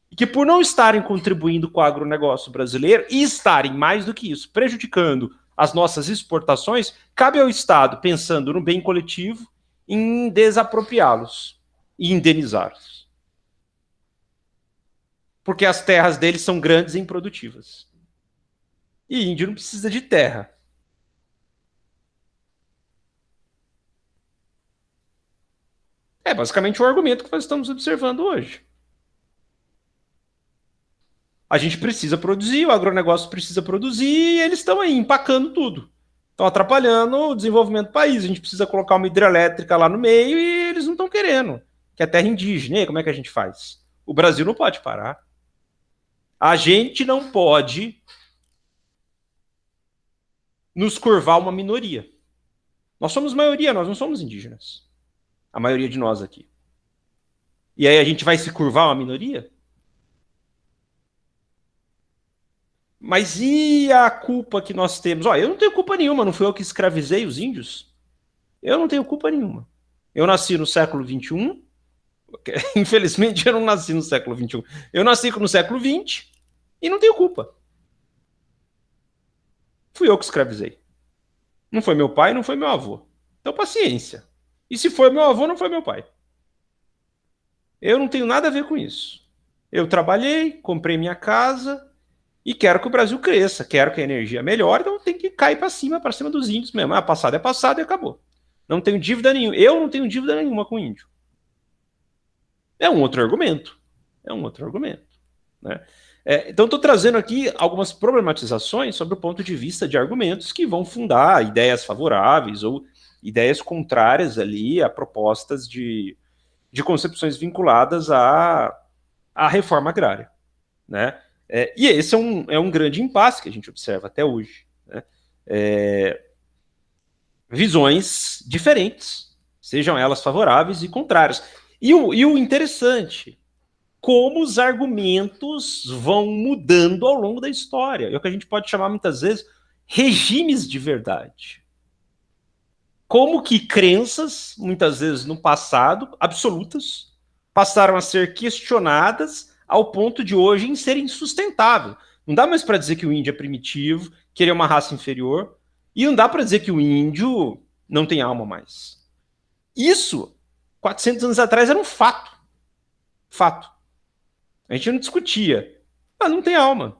[SPEAKER 1] E que por não estarem contribuindo com o agronegócio brasileiro e estarem, mais do que isso, prejudicando as nossas exportações, cabe ao Estado, pensando no bem coletivo, em desapropriá-los e indenizá-los. Porque as terras deles são grandes e improdutivas. E índio não precisa de terra. É basicamente o argumento que nós estamos observando hoje. A gente precisa produzir, o agronegócio precisa produzir, e eles estão aí empacando tudo. Estão atrapalhando o desenvolvimento do país. A gente precisa colocar uma hidrelétrica lá no meio e eles não estão querendo. Que é terra indígena. E aí, como é que a gente faz? O Brasil não pode parar. A gente não pode nos curvar uma minoria. Nós somos maioria, nós não somos indígenas. A maioria de nós aqui. E aí a gente vai se curvar uma minoria? Mas e a culpa que nós temos? Eu não tenho culpa nenhuma, não fui eu que escravizei os índios. Eu não tenho culpa nenhuma. Eu nasci no século XXI. Infelizmente eu não nasci no século XXI. Eu nasci no século XX e não tenho culpa. Fui eu que escravizei. Não foi meu pai, não foi meu avô. Então paciência. E se foi meu avô, não foi meu pai. Eu não tenho nada a ver com isso. Eu trabalhei, comprei minha casa e quero que o Brasil cresça, quero que a energia melhore, então tem que cair para cima dos índios mesmo. Passado é passado e acabou. Não tenho dívida nenhuma. Eu não tenho dívida nenhuma com o índio. É um outro argumento. É um outro argumento. Né? Então estou trazendo aqui algumas problematizações sobre o ponto de vista de argumentos que vão fundar ideias favoráveis ou ideias contrárias ali a propostas de concepções vinculadas à reforma agrária. Né? E esse é um grande impasse que a gente observa até hoje. Né? Visões diferentes, sejam elas favoráveis e contrárias. E o interessante, como os argumentos vão mudando ao longo da história. É o que a gente pode chamar muitas vezes regimes de verdade. Como que crenças, muitas vezes no passado, absolutas, passaram a ser questionadas ao ponto de hoje em serem insustentáveis. Não dá mais para dizer que o índio é primitivo, que ele é uma raça inferior, e não dá para dizer que o índio não tem alma mais. Isso, 400 anos atrás, era um fato. Fato. A gente não discutia. Mas não tem alma.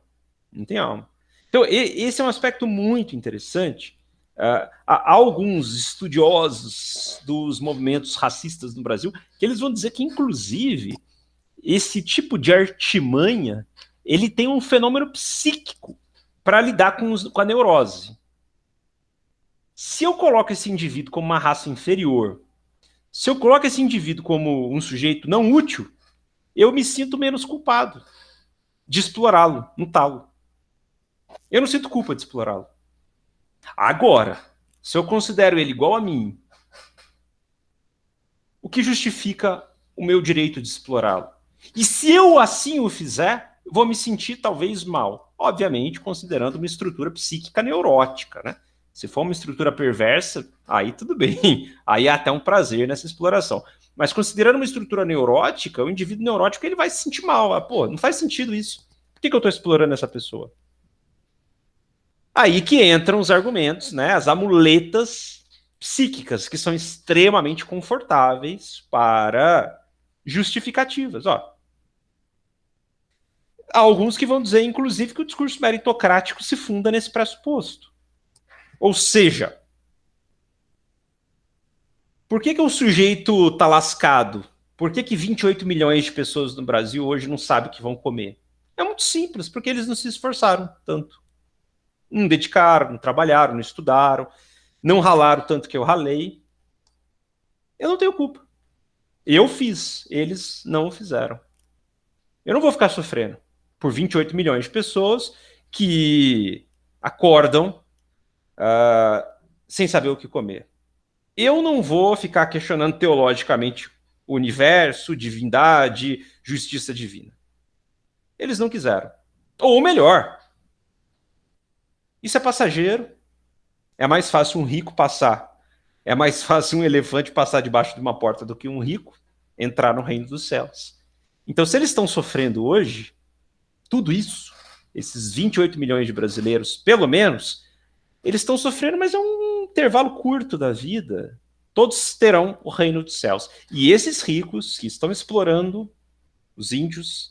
[SPEAKER 1] Não tem alma. Então, esse é um aspecto muito interessante. Há alguns estudiosos dos movimentos racistas no Brasil que eles vão dizer que, inclusive, esse tipo de artimanha ele tem um fenômeno psíquico para lidar com a neurose. Se eu coloco esse indivíduo como uma raça inferior, se eu coloco esse indivíduo como um sujeito não útil, eu me sinto menos culpado de explorá-lo no talo. Eu não sinto culpa de explorá-lo. Agora, se eu considero ele igual a mim, o que justifica o meu direito de explorá-lo? E se eu assim o fizer, eu vou me sentir talvez mal. Obviamente, considerando uma estrutura psíquica neurótica, né? Se for uma estrutura perversa, aí tudo bem. Aí há até um prazer nessa exploração. Mas considerando uma estrutura neurótica, o indivíduo neurótico ele vai se sentir mal. Pô, não faz sentido isso. Por que eu estou explorando essa pessoa? Aí que entram os argumentos, né? As amuletas psíquicas, que são extremamente confortáveis para justificativas. Ó, há alguns que vão dizer, inclusive, que o discurso meritocrático se funda nesse pressuposto. Ou seja, por que o sujeito está lascado? Por que 28 milhões de pessoas no Brasil hoje não sabem o que vão comer? É muito simples, porque eles não se esforçaram tanto. Não dedicaram, não trabalharam, não estudaram, não ralaram tanto que eu ralei. Eu não tenho culpa. Eu fiz, eles não o fizeram. Eu não vou ficar sofrendo por 28 milhões de pessoas que acordam sem saber o que comer. Eu não vou ficar questionando teologicamente o universo, divindade, justiça divina. Eles não quiseram. Ou melhor, isso é passageiro. É mais fácil um rico passar. É mais fácil um elefante passar debaixo de uma porta do que um rico entrar no reino dos céus. Então, se eles estão sofrendo hoje, tudo isso, esses 28 milhões de brasileiros, pelo menos, eles estão sofrendo, mas é um intervalo curto da vida. Todos terão o reino dos céus. E esses ricos que estão explorando os índios,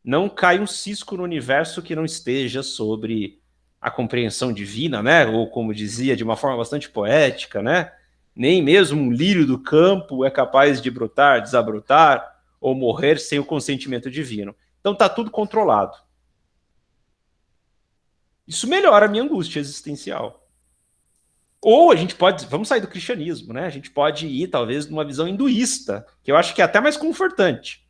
[SPEAKER 1] não cai um cisco no universo que não esteja sobre a compreensão divina, né? Ou como dizia de uma forma bastante poética, né? Nem mesmo um lírio do campo é capaz de brotar, desabrotar ou morrer sem o consentimento divino. Então está tudo controlado. Isso melhora a minha angústia existencial. Ou a gente pode, vamos sair do cristianismo, né? A gente pode ir talvez numa visão hinduísta, que eu acho que é até mais confortante.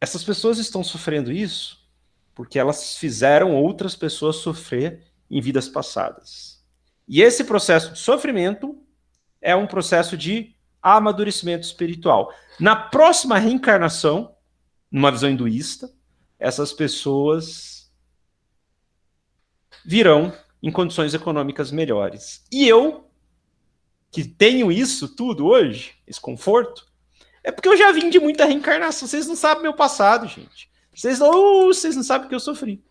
[SPEAKER 1] Essas pessoas estão sofrendo isso porque elas fizeram outras pessoas sofrer em vidas passadas. E esse processo de sofrimento é um processo de amadurecimento espiritual. Na próxima reencarnação, numa visão hinduísta, essas pessoas virão em condições econômicas melhores. E eu, que tenho isso tudo hoje, esse conforto, é porque eu já vim de muita reencarnação. Vocês não sabem meu passado, gente. Vocês não sabem o que eu sofri.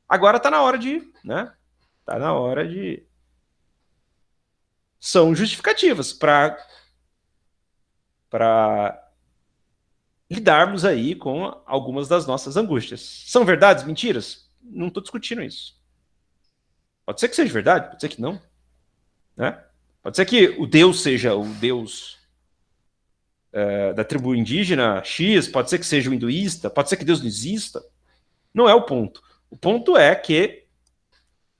[SPEAKER 1] Agora tá na hora de, né? Tá na hora de... São justificativas para lidarmos aí com algumas das nossas angústias. São verdades, mentiras? Não estou discutindo isso. Pode ser que seja verdade, pode ser que não. Né? Pode ser que o Deus seja o Deus da tribo indígena X, pode ser que seja o hinduísta, pode ser que Deus não exista. Não é o ponto. O ponto é que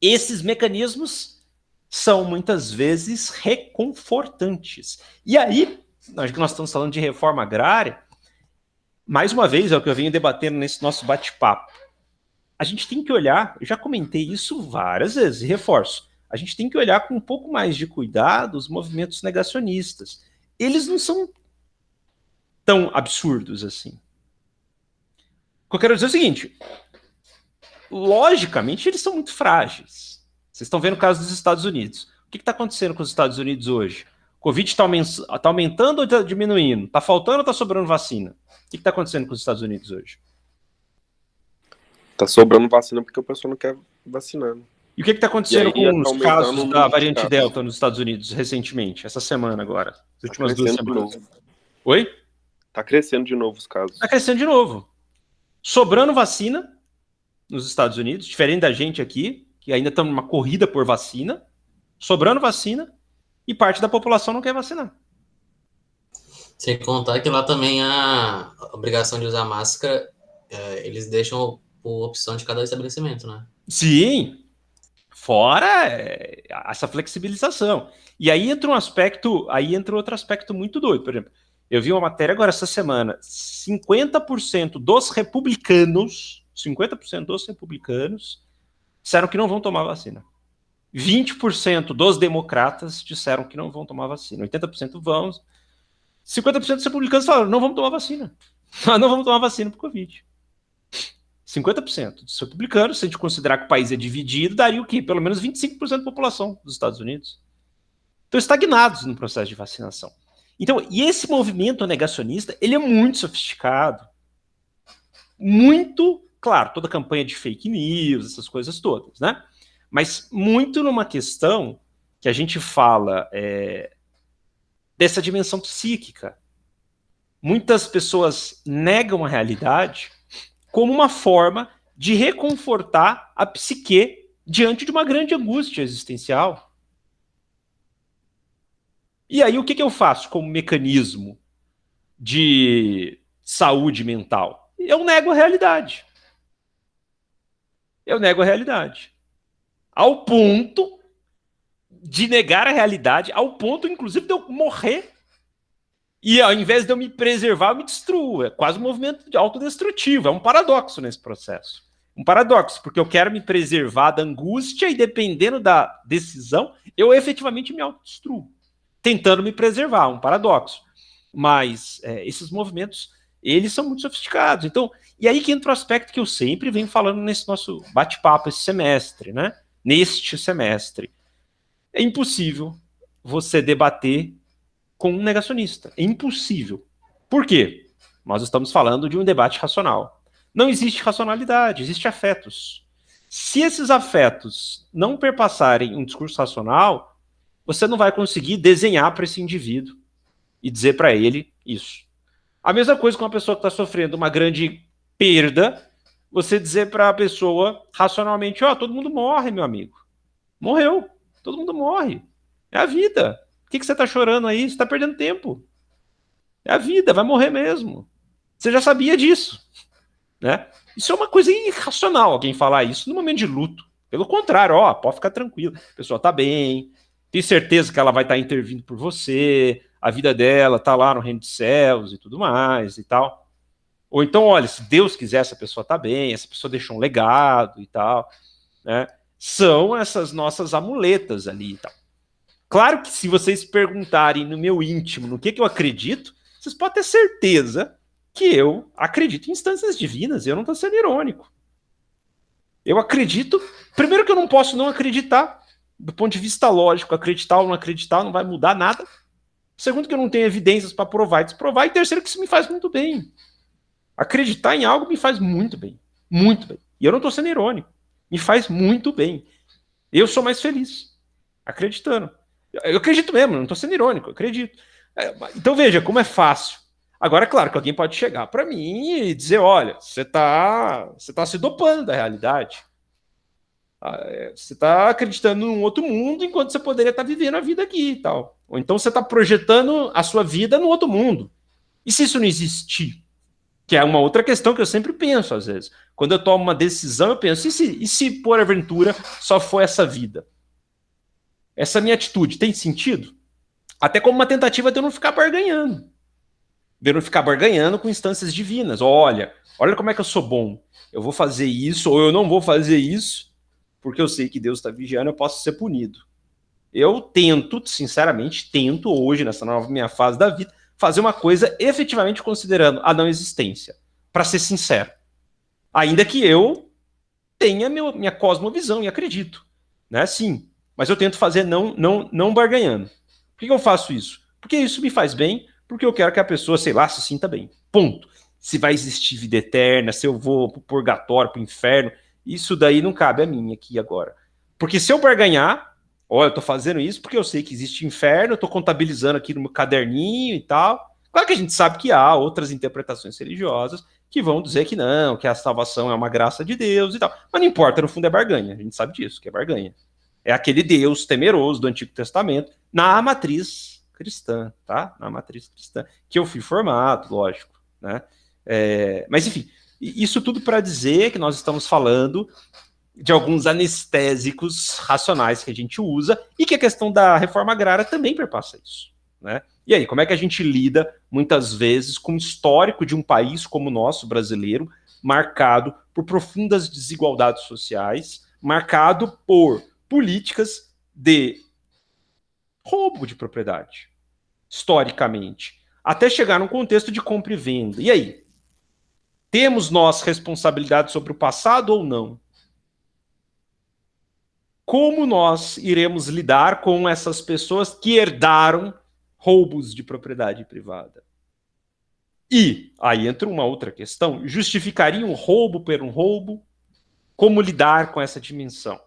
[SPEAKER 1] esses mecanismos são muitas vezes reconfortantes. E aí, acho que nós estamos falando de reforma agrária, mais uma vez, é o que eu venho debatendo nesse nosso bate-papo. A gente tem que olhar, eu já comentei isso várias vezes, e reforço, a gente tem que olhar com um pouco mais de cuidado os movimentos negacionistas. Eles não são tão absurdos assim. O que eu quero dizer é o seguinte, logicamente eles são muito frágeis. Vocês estão vendo o caso dos Estados Unidos. O que está acontecendo com os Estados Unidos hoje? O Covid está aumentando ou está diminuindo? Está faltando ou está sobrando vacina? O que está acontecendo com os Estados Unidos hoje?
[SPEAKER 2] Tá sobrando vacina porque o pessoal não quer vacinar.
[SPEAKER 1] E o que está acontecendo com os casos da variante Delta nos Estados Unidos recentemente, essa semana agora? As últimas 2 semanas. Oi?
[SPEAKER 2] Tá crescendo de novo os casos.
[SPEAKER 1] Tá crescendo de novo. Sobrando vacina nos Estados Unidos, diferente da gente aqui, que ainda estamos numa corrida por vacina, sobrando vacina, e parte da população não quer vacinar.
[SPEAKER 5] Sem contar que lá também a obrigação de usar máscara, eles deixam por opção de cada estabelecimento, né?
[SPEAKER 1] Sim, fora essa flexibilização. E aí entra outro aspecto muito doido. Por exemplo, eu vi uma matéria agora essa semana, 50% dos republicanos disseram que não vão tomar vacina. 20% dos democratas disseram que não vão tomar vacina. 80% vão. 50% dos republicanos falaram, não vamos tomar vacina. Não vamos tomar vacina por Covid. 50% dos republicanos, se a gente considerar que o país é dividido, daria o quê? Pelo menos 25% da população dos Estados Unidos. Estão estagnados no processo de vacinação. Então, e esse movimento negacionista, ele é muito sofisticado. Muito, claro, toda campanha de fake news, essas coisas todas, né? Mas muito numa questão que a gente fala dessa dimensão psíquica. Muitas pessoas negam a realidade como uma forma de reconfortar a psique diante de uma grande angústia existencial. E aí, o que eu faço como mecanismo de saúde mental? Eu nego a realidade. Eu nego a realidade. Ao ponto de negar a realidade, ao ponto, inclusive, de eu morrer. E ao invés de eu me preservar, eu me destruo. É quase um movimento autodestrutivo. É um paradoxo nesse processo. Um paradoxo, porque eu quero me preservar da angústia e, dependendo da decisão, eu efetivamente me autodestruo, tentando me preservar. Um paradoxo. Mas esses movimentos, eles são muito sofisticados. Então, e aí que entra o aspecto que eu sempre venho falando nesse nosso bate-papo esse semestre, né? Neste semestre. É impossível você debater com um negacionista. É impossível. Por quê? Nós estamos falando de um debate racional. Não existe racionalidade, existe afetos. Se esses afetos não perpassarem um discurso racional, você não vai conseguir desenhar para esse indivíduo e dizer para ele isso. A mesma coisa com uma pessoa que está sofrendo uma grande perda, você dizer para a pessoa racionalmente, todo mundo morre, meu amigo. Morreu. Todo mundo morre. É a vida. O que você está chorando aí? Você está perdendo tempo. É a vida, vai morrer mesmo. Você já sabia disso. Né? Isso é uma coisa irracional, alguém falar isso no momento de luto. Pelo contrário, pode ficar tranquilo. A pessoa está bem, tem certeza que ela vai estar intervindo por você, a vida dela está lá no reino dos céus e tudo mais e tal. Ou então, olha, se Deus quiser, essa pessoa está bem, essa pessoa deixou um legado e tal. Né? São essas nossas amuletas ali e tal. Claro que se vocês perguntarem no meu íntimo no que eu acredito, vocês podem ter certeza que eu acredito em instâncias divinas, eu não estou sendo irônico. Eu acredito, primeiro que eu não posso não acreditar, do ponto de vista lógico, acreditar ou não acreditar não vai mudar nada. Segundo que eu não tenho evidências para provar e desprovar, e terceiro que isso me faz muito bem. Acreditar em algo me faz muito bem, muito bem. E eu não estou sendo irônico, me faz muito bem. Eu sou mais feliz, acreditando. Eu acredito mesmo, não estou sendo irônico, eu acredito. Então veja como é fácil. Agora, é claro que alguém pode chegar para mim e dizer, olha, você tá se dopando da realidade. Você está acreditando num outro mundo enquanto você poderia estar vivendo a vida aqui e tal. Ou então você está projetando a sua vida no outro mundo. E se isso não existir? Que é uma outra questão que eu sempre penso, às vezes. Quando eu tomo uma decisão, eu penso, e se por aventura só for essa vida? Essa minha atitude tem sentido? Até como uma tentativa de eu não ficar barganhando. De eu não ficar barganhando com instâncias divinas. Olha como é que eu sou bom. Eu vou fazer isso ou eu não vou fazer isso, porque eu sei que Deus está vigiando, eu posso ser punido. Eu tento, sinceramente, hoje, nessa nova minha fase da vida, fazer uma coisa efetivamente considerando a não existência. Para ser sincero. Ainda que eu tenha minha cosmovisão e acredito. Né? Sim. Mas eu tento fazer não barganhando. Por que eu faço isso? Porque isso me faz bem, porque eu quero que a pessoa, sei lá, se sinta bem. Ponto. Se vai existir vida eterna, se eu vou pro purgatório, pro inferno, isso daí não cabe a mim aqui agora. Porque se eu barganhar, eu tô fazendo isso porque eu sei que existe inferno, eu tô contabilizando aqui no meu caderninho e tal. Claro que a gente sabe que há outras interpretações religiosas que vão dizer que não, que a salvação é uma graça de Deus e tal. Mas não importa, no fundo é barganha. A gente sabe disso, que é barganha. É aquele Deus temeroso do Antigo Testamento na matriz cristã, tá? Na matriz cristã, que eu fui formado, lógico, né? Mas, enfim, isso tudo para dizer que nós estamos falando de alguns anestésicos racionais que a gente usa e que a questão da reforma agrária também perpassa isso, né? E aí, como é que a gente lida, muitas vezes, com o histórico de um país como o nosso, brasileiro, marcado por profundas desigualdades sociais, marcado por políticas de roubo de propriedade, historicamente, até chegar num contexto de compra e venda. E aí? Temos nós responsabilidade sobre o passado ou não? Como nós iremos lidar com essas pessoas que herdaram roubos de propriedade privada? E aí entra uma outra questão: justificaria um roubo por um roubo? Como lidar com essa dimensão?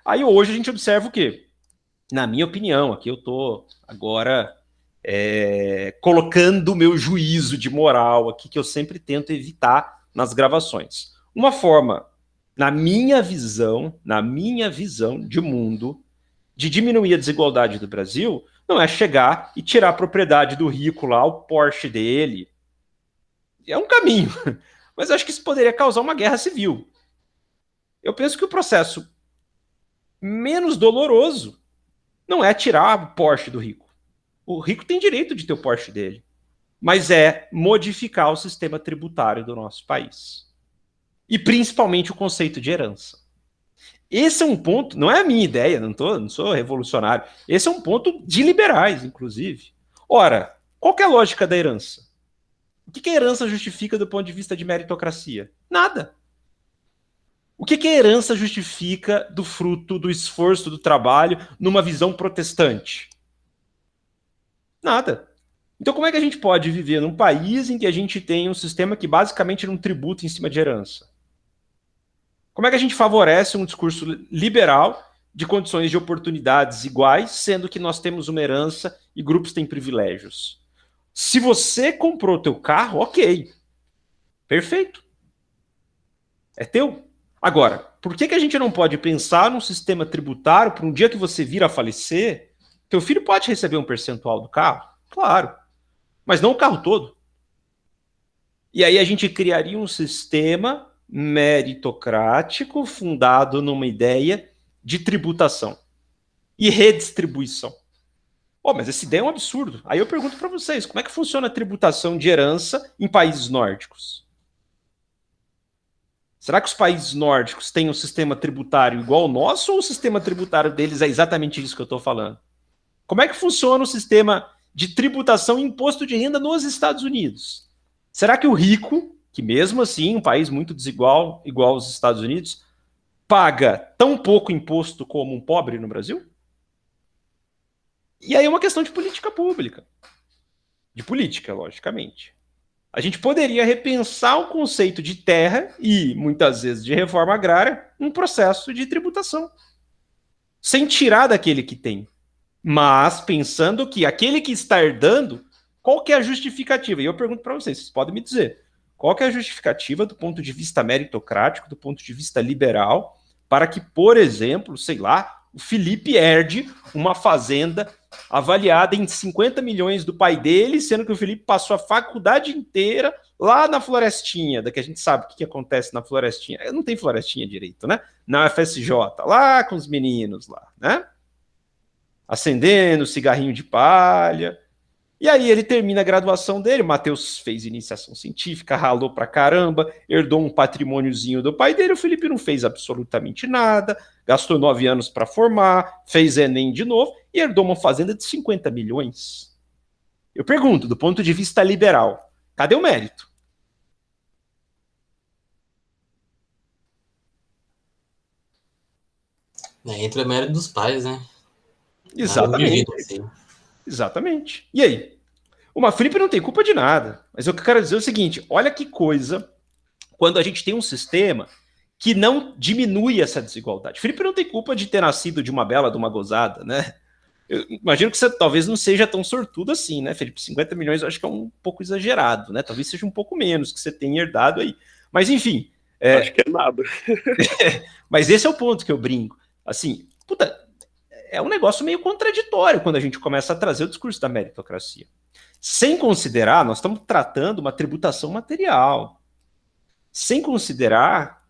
[SPEAKER 1] Aí hoje a gente observa o quê? Na minha opinião, aqui eu estou agora colocando o meu juízo de moral aqui, que eu sempre tento evitar nas gravações. Uma forma, na minha visão de mundo, de diminuir a desigualdade do Brasil, não é chegar e tirar a propriedade do rico lá, o Porsche dele. É um caminho, mas eu acho que isso poderia causar uma guerra civil. Eu penso que o processo menos doloroso não é tirar o Porsche do rico. O rico tem direito de ter o Porsche dele, mas é modificar o sistema tributário do nosso país. E principalmente o conceito de herança. Esse é um ponto, não é a minha ideia, não sou revolucionário, esse é um ponto de liberais, inclusive. Ora, qual que é a lógica da herança? O que a herança justifica do ponto de vista de meritocracia? Nada. O que a herança justifica do fruto do esforço do trabalho numa visão protestante? Nada. Então como é que a gente pode viver num país em que a gente tem um sistema que basicamente não tributa em cima de herança? Como é que a gente favorece um discurso liberal de condições de oportunidades iguais, sendo que nós temos uma herança e grupos têm privilégios? Se você comprou teu carro, ok. Perfeito. É teu. Agora, por que a gente não pode pensar num sistema tributário para um dia que você vir a falecer, teu filho pode receber um percentual do carro? Claro. Mas não o carro todo. E aí a gente criaria um sistema meritocrático fundado numa ideia de tributação e redistribuição. Mas essa ideia é um absurdo. Aí eu pergunto para vocês, como é que funciona a tributação de herança em países nórdicos? Será que os países nórdicos têm um sistema tributário igual ao nosso ou o sistema tributário deles é exatamente isso que eu estou falando? Como é que funciona o sistema de tributação e imposto de renda nos Estados Unidos? Será que o rico, que mesmo assim, um país muito desigual, igual aos Estados Unidos, paga tão pouco imposto como um pobre no Brasil? E aí é uma questão de política pública. De política, logicamente. A gente poderia repensar o conceito de terra e, muitas vezes, de reforma agrária, um processo de tributação. Sem tirar daquele que tem. Mas pensando que aquele que está herdando, qual que é a justificativa? E eu pergunto para vocês podem me dizer, qual que é a justificativa do ponto de vista meritocrático, do ponto de vista liberal, para que, por exemplo, sei lá, o Felipe herde uma fazenda avaliada em 50 milhões do pai dele, sendo que o Felipe passou a faculdade inteira lá na Florestinha, da que a gente sabe o que acontece na Florestinha. Não tem Florestinha direito, né? Na UFSJ, lá com os meninos lá, né? Acendendo cigarrinho de palha. E aí ele termina a graduação dele, o Matheus fez iniciação científica, ralou pra caramba, herdou um patrimôniozinho do pai dele, o Felipe não fez absolutamente nada, gastou 9 anos para formar, fez Enem de novo e herdou uma fazenda de 50 milhões. Eu pergunto, do ponto de vista liberal, cadê o mérito?
[SPEAKER 5] Entra o mérito dos pais, né?
[SPEAKER 1] Exatamente.
[SPEAKER 5] Assim.
[SPEAKER 1] Exatamente. E aí? O Felipe não tem culpa de nada. Mas eu quero dizer o seguinte, olha que coisa quando a gente tem um sistema que não diminui essa desigualdade. Felipe não tem culpa de ter nascido de uma bela, de uma gozada, né? Eu imagino que você talvez não seja tão sortudo assim, né, Felipe? 50 milhões eu acho que é um pouco exagerado, né? Talvez seja um pouco menos que você tenha herdado aí. Mas enfim.
[SPEAKER 2] Acho que é nada.
[SPEAKER 1] Mas esse é o ponto que eu brinco. Assim, puta, é um negócio meio contraditório quando a gente começa a trazer o discurso da meritocracia. Sem considerar, nós estamos tratando uma tributação material. Sem considerar,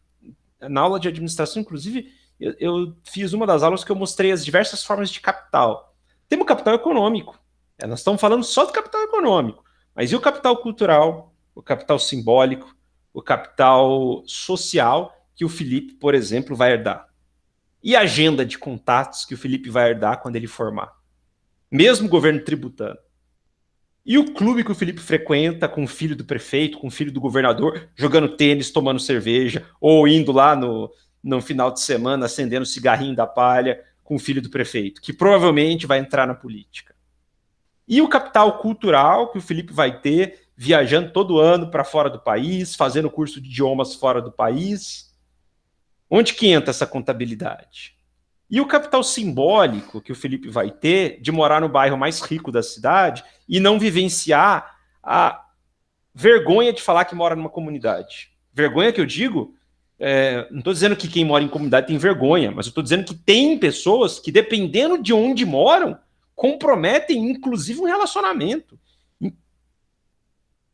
[SPEAKER 1] na aula de administração, inclusive, eu fiz uma das aulas que eu mostrei as diversas formas de capital. Temos o capital econômico. Nós estamos falando só do capital econômico. Mas e o capital cultural, o capital simbólico, o capital social que o Felipe, por exemplo, vai herdar? E a agenda de contatos que o Felipe vai herdar quando ele formar? Mesmo o governo tributando. E o clube que o Felipe frequenta com o filho do prefeito, com o filho do governador, jogando tênis, tomando cerveja, ou indo lá no final de semana acendendo o cigarrinho da palha com o filho do prefeito, que provavelmente vai entrar na política. E o capital cultural que o Felipe vai ter viajando todo ano para fora do país, fazendo curso de idiomas fora do país. Onde que entra essa contabilidade? E o capital simbólico que o Felipe vai ter de morar no bairro mais rico da cidade e não vivenciar a vergonha de falar que mora numa comunidade. Vergonha que eu digo, não estou dizendo que quem mora em comunidade tem vergonha, mas eu estou dizendo que tem pessoas que, dependendo de onde moram, comprometem, inclusive, um relacionamento.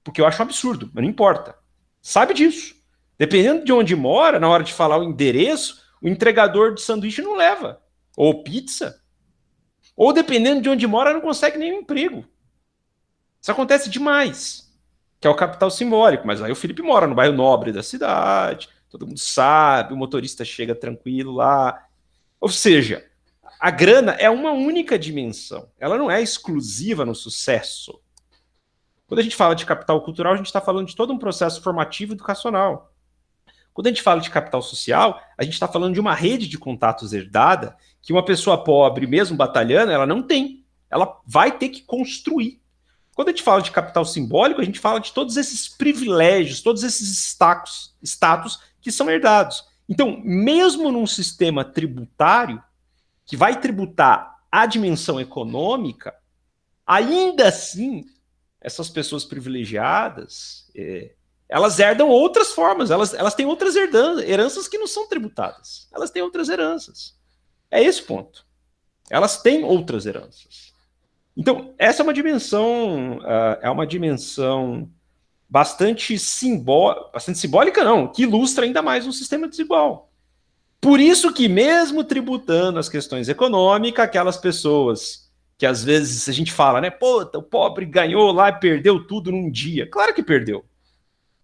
[SPEAKER 1] Porque eu acho um absurdo, mas não importa. Sabe disso. Dependendo de onde mora, na hora de falar o endereço, o entregador de sanduíche não leva. Ou pizza. Ou, dependendo de onde mora, não consegue nenhum emprego. Isso acontece demais. Que é o capital simbólico. Mas aí o Felipe mora no bairro nobre da cidade, todo mundo sabe, o motorista chega tranquilo lá. Ou seja, a grana é uma única dimensão. Ela não é exclusiva no sucesso. Quando a gente fala de capital cultural, a gente está falando de todo um processo formativo e educacional. Quando a gente fala de capital social, a gente está falando de uma rede de contatos herdada que uma pessoa pobre, mesmo batalhando, ela não tem. Ela vai ter que construir. Quando a gente fala de capital simbólico, a gente fala de todos esses privilégios, todos esses status que são herdados. Então, mesmo num sistema tributário, que vai tributar a dimensão econômica, ainda assim, essas pessoas privilegiadas, elas herdam outras formas, elas têm outras heranças que não são tributadas. Elas têm outras heranças. É esse o ponto. Elas têm outras heranças. Então, essa é uma dimensão bastante simbólica, não, que ilustra ainda mais um sistema desigual. Por isso que, mesmo tributando as questões econômicas, aquelas pessoas que às vezes a gente fala, né? Pô, o pobre ganhou lá e perdeu tudo num dia. Claro que perdeu.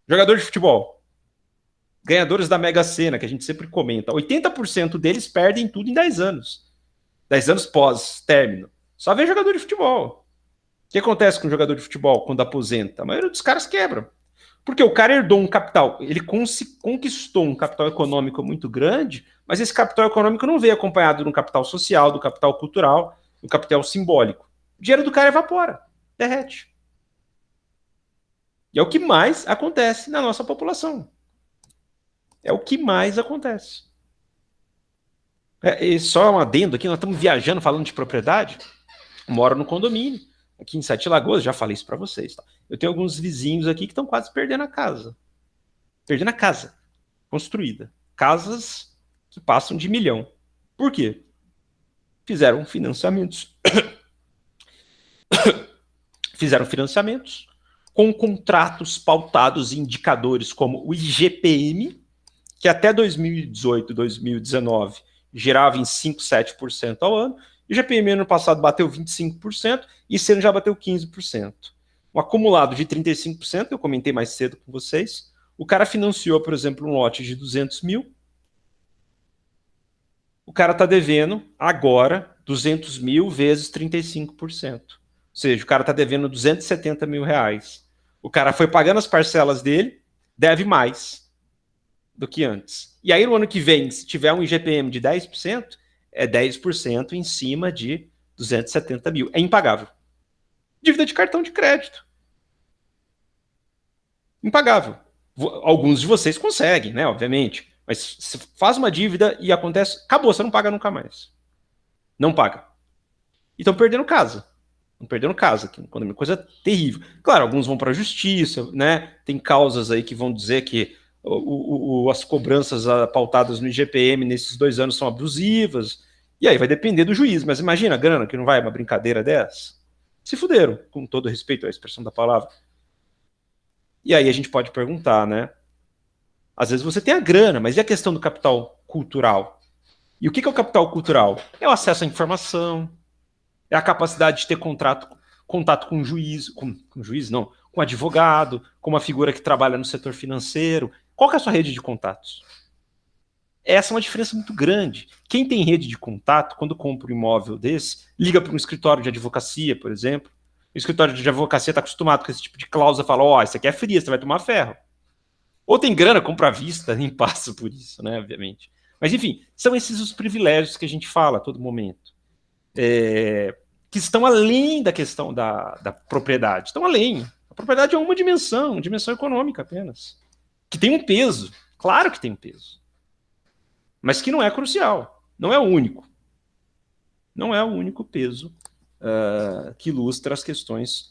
[SPEAKER 1] Jogador de futebol, ganhadores da Mega Sena, que a gente sempre comenta, 80% deles perdem tudo em 10 anos. 10 anos pós-término. Só vê jogador de futebol. O que acontece com o jogador de futebol quando aposenta? A maioria dos caras quebram. Porque o cara herdou um capital, ele conquistou um capital econômico muito grande, mas esse capital econômico não veio acompanhado de um capital social, do capital cultural, do capital simbólico. O dinheiro do cara evapora, derrete. E é o que mais acontece na nossa população. É o que mais acontece. E só um adendo aqui, nós estamos viajando falando de propriedade. Eu moro no condomínio, aqui em Sete Lagoas, já falei isso para vocês. Tá? Eu tenho alguns vizinhos aqui que estão quase perdendo a casa. Perdendo a casa construída. Casas que passam de 1 milhão. Por quê? Fizeram financiamentos. Fizeram financiamentos com contratos pautados em indicadores como o IGPM, que até 2018, 2019 gerava em 5, 7% ao ano. O IGPM ano passado bateu 25% e esse ano já bateu 15%. Um acumulado de 35%, eu comentei mais cedo com vocês. O cara financiou, por exemplo, um lote de 200 mil. O cara está devendo agora 200 mil vezes 35%. Ou seja, o cara está devendo 270 mil reais. O cara foi pagando as parcelas dele, deve mais do que antes. E aí, no ano que vem, se tiver um IGPM de 10%, é 10% em cima de 270 mil. É impagável. Dívida de cartão de crédito. Impagável. Alguns de vocês conseguem, né? Obviamente. Mas você faz uma dívida e acontece, acabou, você não paga nunca mais. Não paga. E estão perdendo casa. Estão perdendo casa aqui, uma coisa terrível. Claro, alguns vão para a justiça, né? Tem causas aí que vão dizer que as cobranças pautadas no IGPM nesses 2 anos são abusivas. E aí vai depender do juiz, mas imagina a grana que não vai uma brincadeira dessa. Se fuderam, com todo respeito à expressão da palavra. E aí a gente pode perguntar, né? Às vezes você tem a grana, mas e a questão do capital cultural? E o que é o capital cultural? É o acesso à informação, é a capacidade de ter contato com juiz, com juiz não, com advogado, com uma figura que trabalha no setor financeiro. Qual que é a sua rede de contatos? Essa é uma diferença muito grande. Quem tem rede de contato, quando compra um imóvel desse, liga para um escritório de advocacia, por exemplo. O escritório de advocacia está acostumado com esse tipo de cláusula, fala, ó, isso aqui é fria, você vai tomar ferro. Ou tem grana, compra à vista, nem passa por isso, né, obviamente. Mas, enfim, são esses os privilégios que a gente fala a todo momento. Que estão além da questão da propriedade. Estão além. A propriedade é uma dimensão econômica apenas. Que tem um peso. Claro que tem um peso. Mas que não é crucial. Não é o único. Não é o único peso que ilustra as questões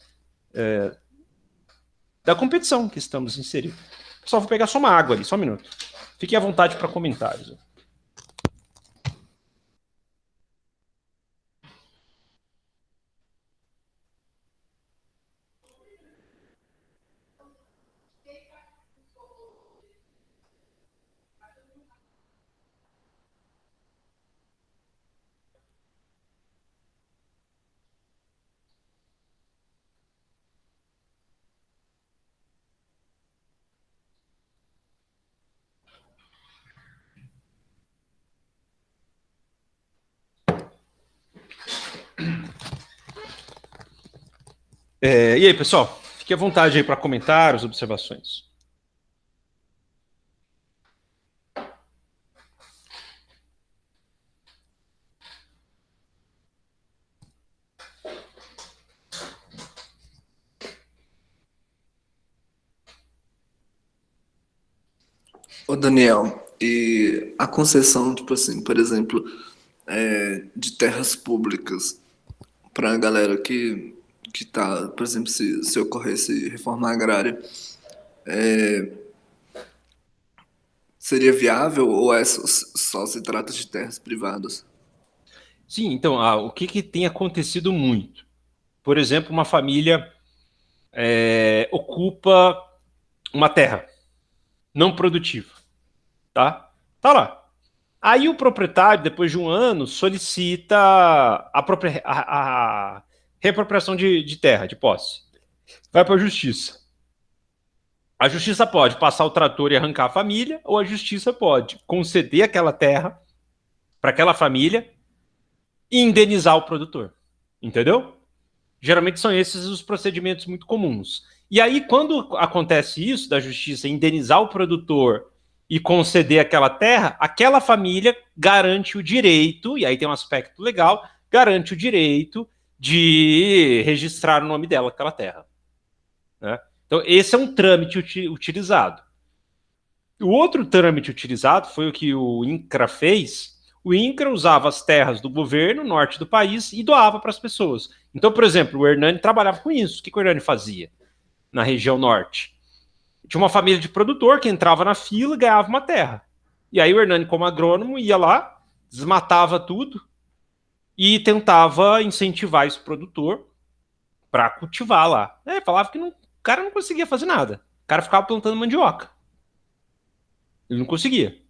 [SPEAKER 1] da competição que estamos inseridos. Pessoal, vou pegar só uma água ali, só um minuto. Fiquem à vontade para comentários. E aí, pessoal? Fique à vontade aí para comentários, observações.
[SPEAKER 3] Ô Daniel, e a concessão, tipo assim, por exemplo, de terras públicas para a galera que tá, por exemplo, se ocorresse reforma agrária, seria viável ou só se trata de terras privadas?
[SPEAKER 1] Sim, então, o que tem acontecido muito? Por exemplo, uma família ocupa uma terra não produtiva, tá? Tá lá. Aí o proprietário, depois de um ano, solicita a reapropriação de terra, de posse. Vai para a justiça. A justiça pode passar o trator e arrancar a família, ou a justiça pode conceder aquela terra para aquela família e indenizar o produtor. Entendeu? Geralmente são esses os procedimentos muito comuns. E aí, quando acontece isso, da justiça indenizar o produtor e conceder aquela terra, aquela família garante o direito, e aí tem um aspecto legal, garante o direito de registrar o nome dela, aquela terra. Né? Então, esse é um trâmite utilizado. O outro trâmite utilizado foi o que o INCRA fez. O INCRA usava as terras do governo, norte do país, e doava para as pessoas. Então, por exemplo, o Hernani trabalhava com isso. O que o Hernani fazia na região norte? Tinha uma família de produtor que entrava na fila e ganhava uma terra. E aí o Hernani, como agrônomo, ia lá, desmatava tudo e tentava incentivar esse produtor para cultivar lá. Falava que o cara não conseguia fazer nada. O cara ficava plantando mandioca. Ele não conseguia.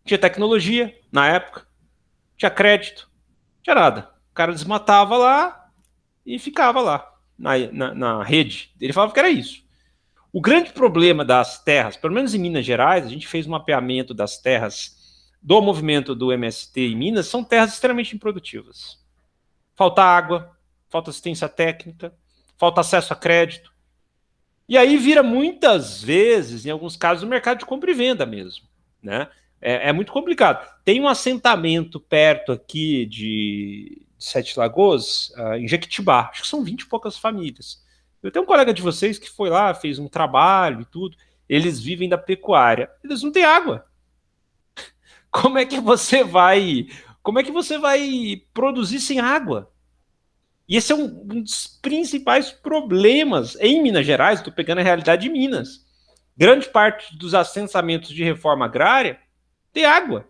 [SPEAKER 1] Tinha tecnologia na época, tinha crédito, não tinha nada. O cara desmatava lá e ficava lá na rede. Ele falava que era isso. O grande problema das terras, pelo menos em Minas Gerais, a gente fez um mapeamento das terras do movimento do MST em Minas, são terras extremamente improdutivas. Falta água, falta assistência técnica, falta acesso a crédito. E aí vira muitas vezes, em alguns casos, o mercado de compra e venda mesmo, né? É muito complicado. Tem um assentamento perto aqui de Sete Lagoas, em Jequitibá, acho que são 20 e poucas famílias. Eu tenho um colega de vocês que foi lá, fez um trabalho e tudo, eles vivem da pecuária, eles não têm água. Como é que você vai produzir sem água? E esse é um dos principais problemas em Minas Gerais. Estou pegando a realidade de Minas. Grande parte dos assentamentos de reforma agrária tem água.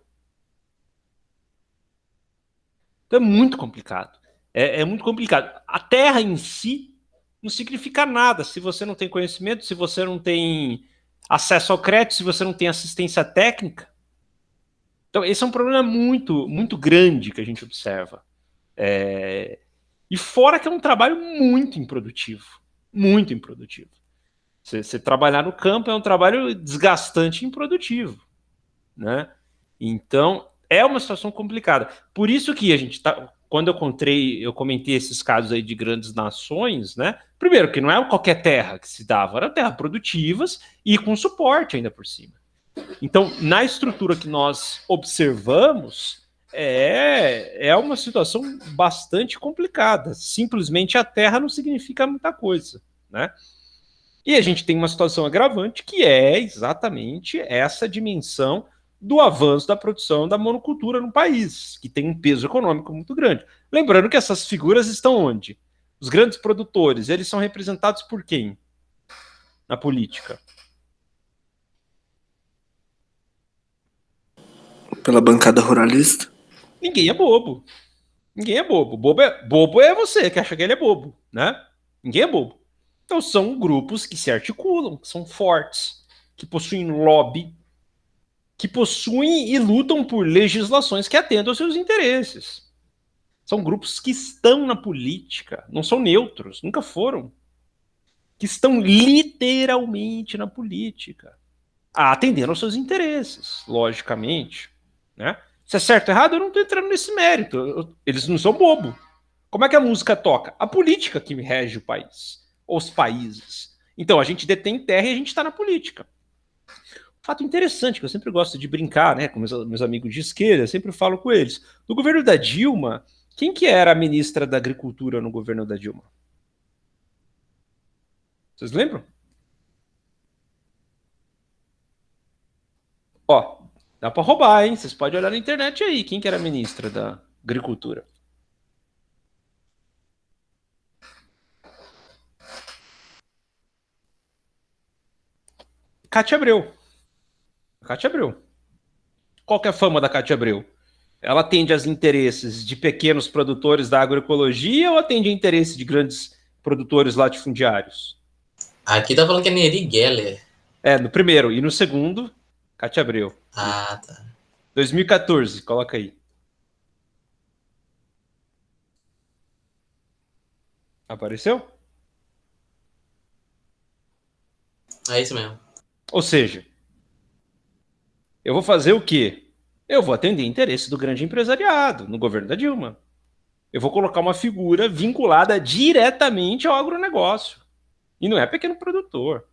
[SPEAKER 1] Então é muito complicado. É muito complicado. A terra em si não significa nada se você não tem conhecimento, se você não tem acesso ao crédito, se você não tem assistência técnica. Então, esse é um problema muito, muito grande que a gente observa. E fora que é um trabalho muito improdutivo. Muito improdutivo. Você trabalhar no campo é um trabalho desgastante e improdutivo, né? Então, é uma situação complicada. Por isso que a gente tá, quando eu comentei esses casos aí de grandes nações, né? Primeiro, que não é qualquer terra que se dava, eram terras produtivas e com suporte ainda por cima. Então, na estrutura que nós observamos, é uma situação bastante complicada. Simplesmente a terra não significa muita coisa, né? E a gente tem uma situação agravante que é exatamente essa dimensão do avanço da produção da monocultura no país, que tem um peso econômico muito grande. Lembrando que essas figuras estão onde? Os grandes produtores, eles são representados por quem? Na política.
[SPEAKER 3] Pela bancada ruralista.
[SPEAKER 1] Ninguém é bobo. Ninguém é bobo. Bobo é você que acha que ele é bobo, né? Ninguém é bobo. Então são grupos que se articulam, que são fortes, que possuem lobby, que possuem e lutam por legislações que atendam aos seus interesses. São grupos que estão na política, não são neutros, nunca foram. Que estão literalmente na política, atendendo aos seus interesses, logicamente, né? Se é certo ou errado, eu não estou entrando nesse mérito. Eles não são bobo. Como é que a música toca? A política que rege o país, os países. Então, a gente detém terra e a gente está na política. Fato interessante, que eu sempre gosto de brincar, né, com meus amigos de esquerda, eu sempre falo com eles. No governo da Dilma, quem que era a ministra da Agricultura no governo da Dilma? Vocês lembram? Ó, dá para roubar, hein? Vocês podem olhar na internet aí. Quem que era a ministra da Agricultura? Cátia Abreu. Cátia Abreu. Qual que é a fama da Cátia Abreu? Ela atende aos interesses de pequenos produtores da agroecologia ou atende a interesse de grandes produtores latifundiários?
[SPEAKER 5] Aqui tá falando que é Neri Geller.
[SPEAKER 1] No primeiro. E no segundo, Cátia Abreu.
[SPEAKER 5] Ah, tá.
[SPEAKER 1] 2014, coloca aí. Apareceu?
[SPEAKER 5] É isso mesmo.
[SPEAKER 1] Ou seja, eu vou fazer o quê? Eu vou atender interesse do grande empresariado no governo da Dilma. Eu vou colocar uma figura vinculada diretamente ao agronegócio. E não é pequeno produtor,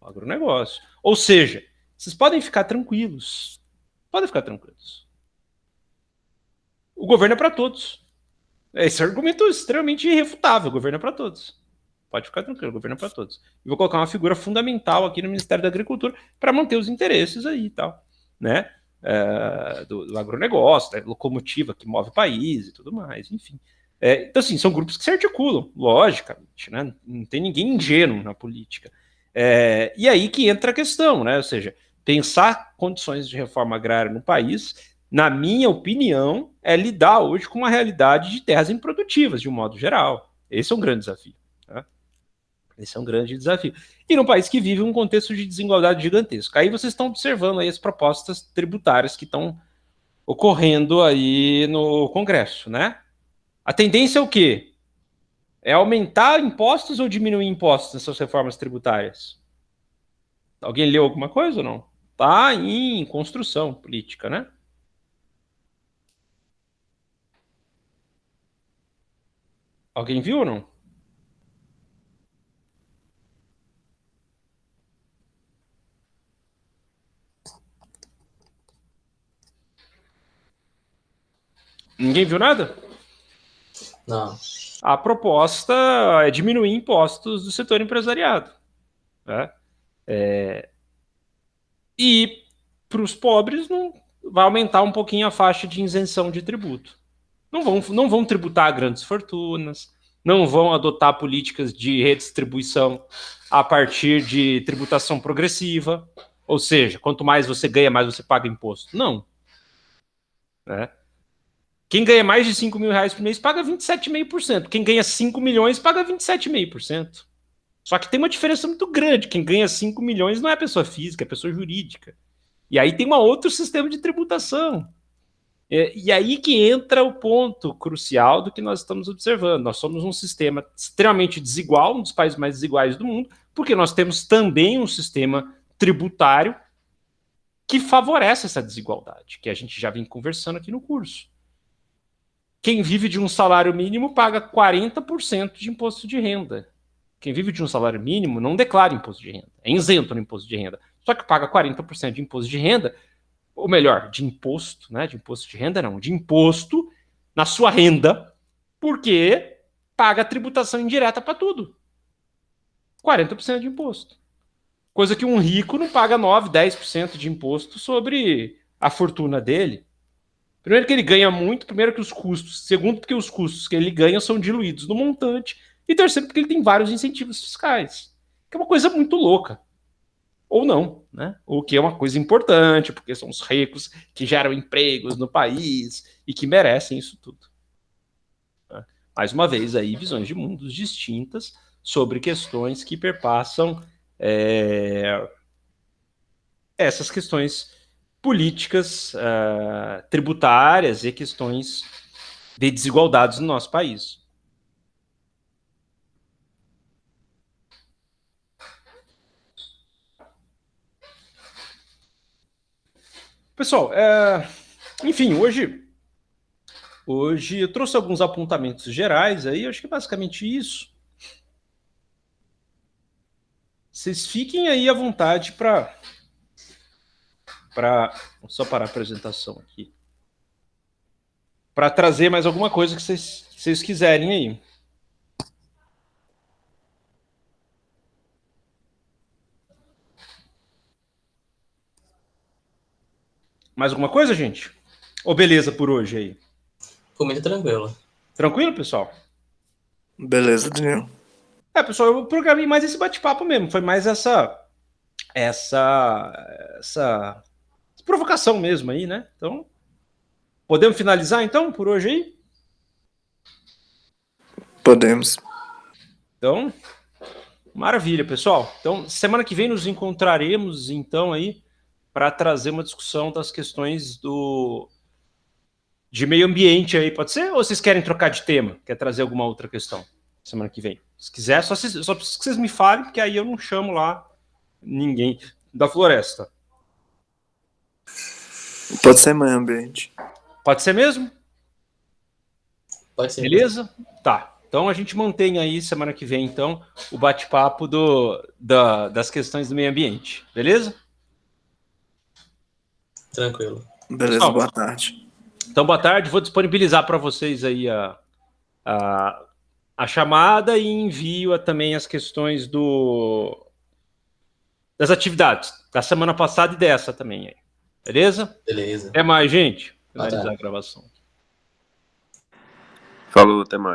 [SPEAKER 1] é agronegócio. Ou seja, vocês podem ficar tranquilos. Podem ficar tranquilos. O governo é para todos. Esse argumento é extremamente irrefutável. O governo é para todos. Pode ficar tranquilo, o governo é para todos. E vou colocar uma figura fundamental aqui no Ministério da Agricultura para manter os interesses aí e tal, né? Do agronegócio, da locomotiva que move o país e tudo mais, enfim. Então, assim, são grupos que se articulam, logicamente, né? Não tem ninguém ingênuo na política. E aí que entra a questão, né? Ou seja, pensar condições de reforma agrária no país, na minha opinião, é lidar hoje com uma realidade de terras improdutivas, de um modo geral. Esse é um grande desafio. Tá? Esse é um grande desafio. E num país que vive um contexto de desigualdade gigantesco. Aí vocês estão observando aí as propostas tributárias que estão ocorrendo aí no Congresso, né? A tendência é o quê? É aumentar impostos ou diminuir impostos nessas reformas tributárias? Alguém leu alguma coisa ou não? Tá em construção política, né? Alguém viu ou não? Ninguém viu nada?
[SPEAKER 5] Não.
[SPEAKER 1] A proposta é diminuir impostos do setor empresariado. Né? E para os pobres não vai aumentar um pouquinho a faixa de isenção de tributo. Não vão tributar grandes fortunas, não vão adotar políticas de redistribuição a partir de tributação progressiva, ou seja, quanto mais você ganha, mais você paga imposto. Não. Né? Quem ganha mais de 5 mil reais por mês paga 27,5%. Quem ganha 5 milhões paga 27,5%. Só que tem uma diferença muito grande. Quem ganha 5 milhões não é pessoa física, é pessoa jurídica. E aí tem um outro sistema de tributação. E aí que entra o ponto crucial do que nós estamos observando. Nós somos um sistema extremamente desigual, um dos países mais desiguais do mundo, porque nós temos também um sistema tributário que favorece essa desigualdade, que a gente já vem conversando aqui no curso. Quem vive de um salário mínimo paga 40% de imposto de renda. Quem vive de um salário mínimo não declara imposto de renda, é isento no imposto de renda, só que paga 40% de imposto de renda, ou melhor, de imposto, né? De imposto de renda não, de imposto na sua renda, porque paga tributação indireta para tudo. 40% de imposto. Coisa que um rico não paga 9, 10% de imposto sobre a fortuna dele. Primeiro que ele ganha muito, primeiro que os custos, segundo porque os custos que ele ganha são diluídos no montante, e terceiro porque ele tem vários incentivos fiscais, que é uma coisa muito louca. Ou não, né? O que é uma coisa importante, porque são os ricos que geram empregos no país e que merecem isso tudo. Mais uma vez, aí, visões de mundos distintas sobre questões que perpassam essas questões políticas, tributárias e questões de desigualdades no nosso país. Pessoal, enfim, hoje eu trouxe alguns apontamentos gerais aí, acho que é basicamente isso. Vocês fiquem aí à vontade para vou só parar a apresentação aqui, para trazer mais alguma coisa que vocês quiserem aí. Mais alguma coisa, gente? Ou beleza por hoje aí?
[SPEAKER 5] Ficou muito tranquilo.
[SPEAKER 1] Tranquilo, pessoal?
[SPEAKER 3] Beleza, Daniel.
[SPEAKER 1] Pessoal, eu programei mais esse bate-papo mesmo. Foi mais essa provocação mesmo aí, né? Então, podemos finalizar então por hoje aí?
[SPEAKER 3] Podemos.
[SPEAKER 1] Então, maravilha, pessoal. Então, semana que vem nos encontraremos então aí para trazer uma discussão das questões de meio ambiente aí, pode ser? Ou vocês querem trocar de tema? Quer trazer alguma outra questão semana que vem? Se quiser, só preciso que vocês me falem, porque aí eu não chamo lá ninguém da floresta.
[SPEAKER 3] Pode ser meio ambiente.
[SPEAKER 1] Pode ser mesmo?
[SPEAKER 5] Pode ser.
[SPEAKER 1] Beleza? Tá. Então a gente mantém aí semana que vem, então, o bate-papo das questões do meio ambiente. Beleza?
[SPEAKER 5] Tranquilo.
[SPEAKER 3] Beleza,
[SPEAKER 1] Pessoal,
[SPEAKER 3] boa tarde.
[SPEAKER 1] Então, boa tarde. Vou disponibilizar para vocês aí a chamada e envio também as questões das atividades da semana passada e dessa também. Aí. Beleza?
[SPEAKER 5] Beleza.
[SPEAKER 1] Até mais, gente.
[SPEAKER 5] Boa
[SPEAKER 1] Finalizar
[SPEAKER 5] tarde.
[SPEAKER 1] a gravação.
[SPEAKER 2] Falou, até mais.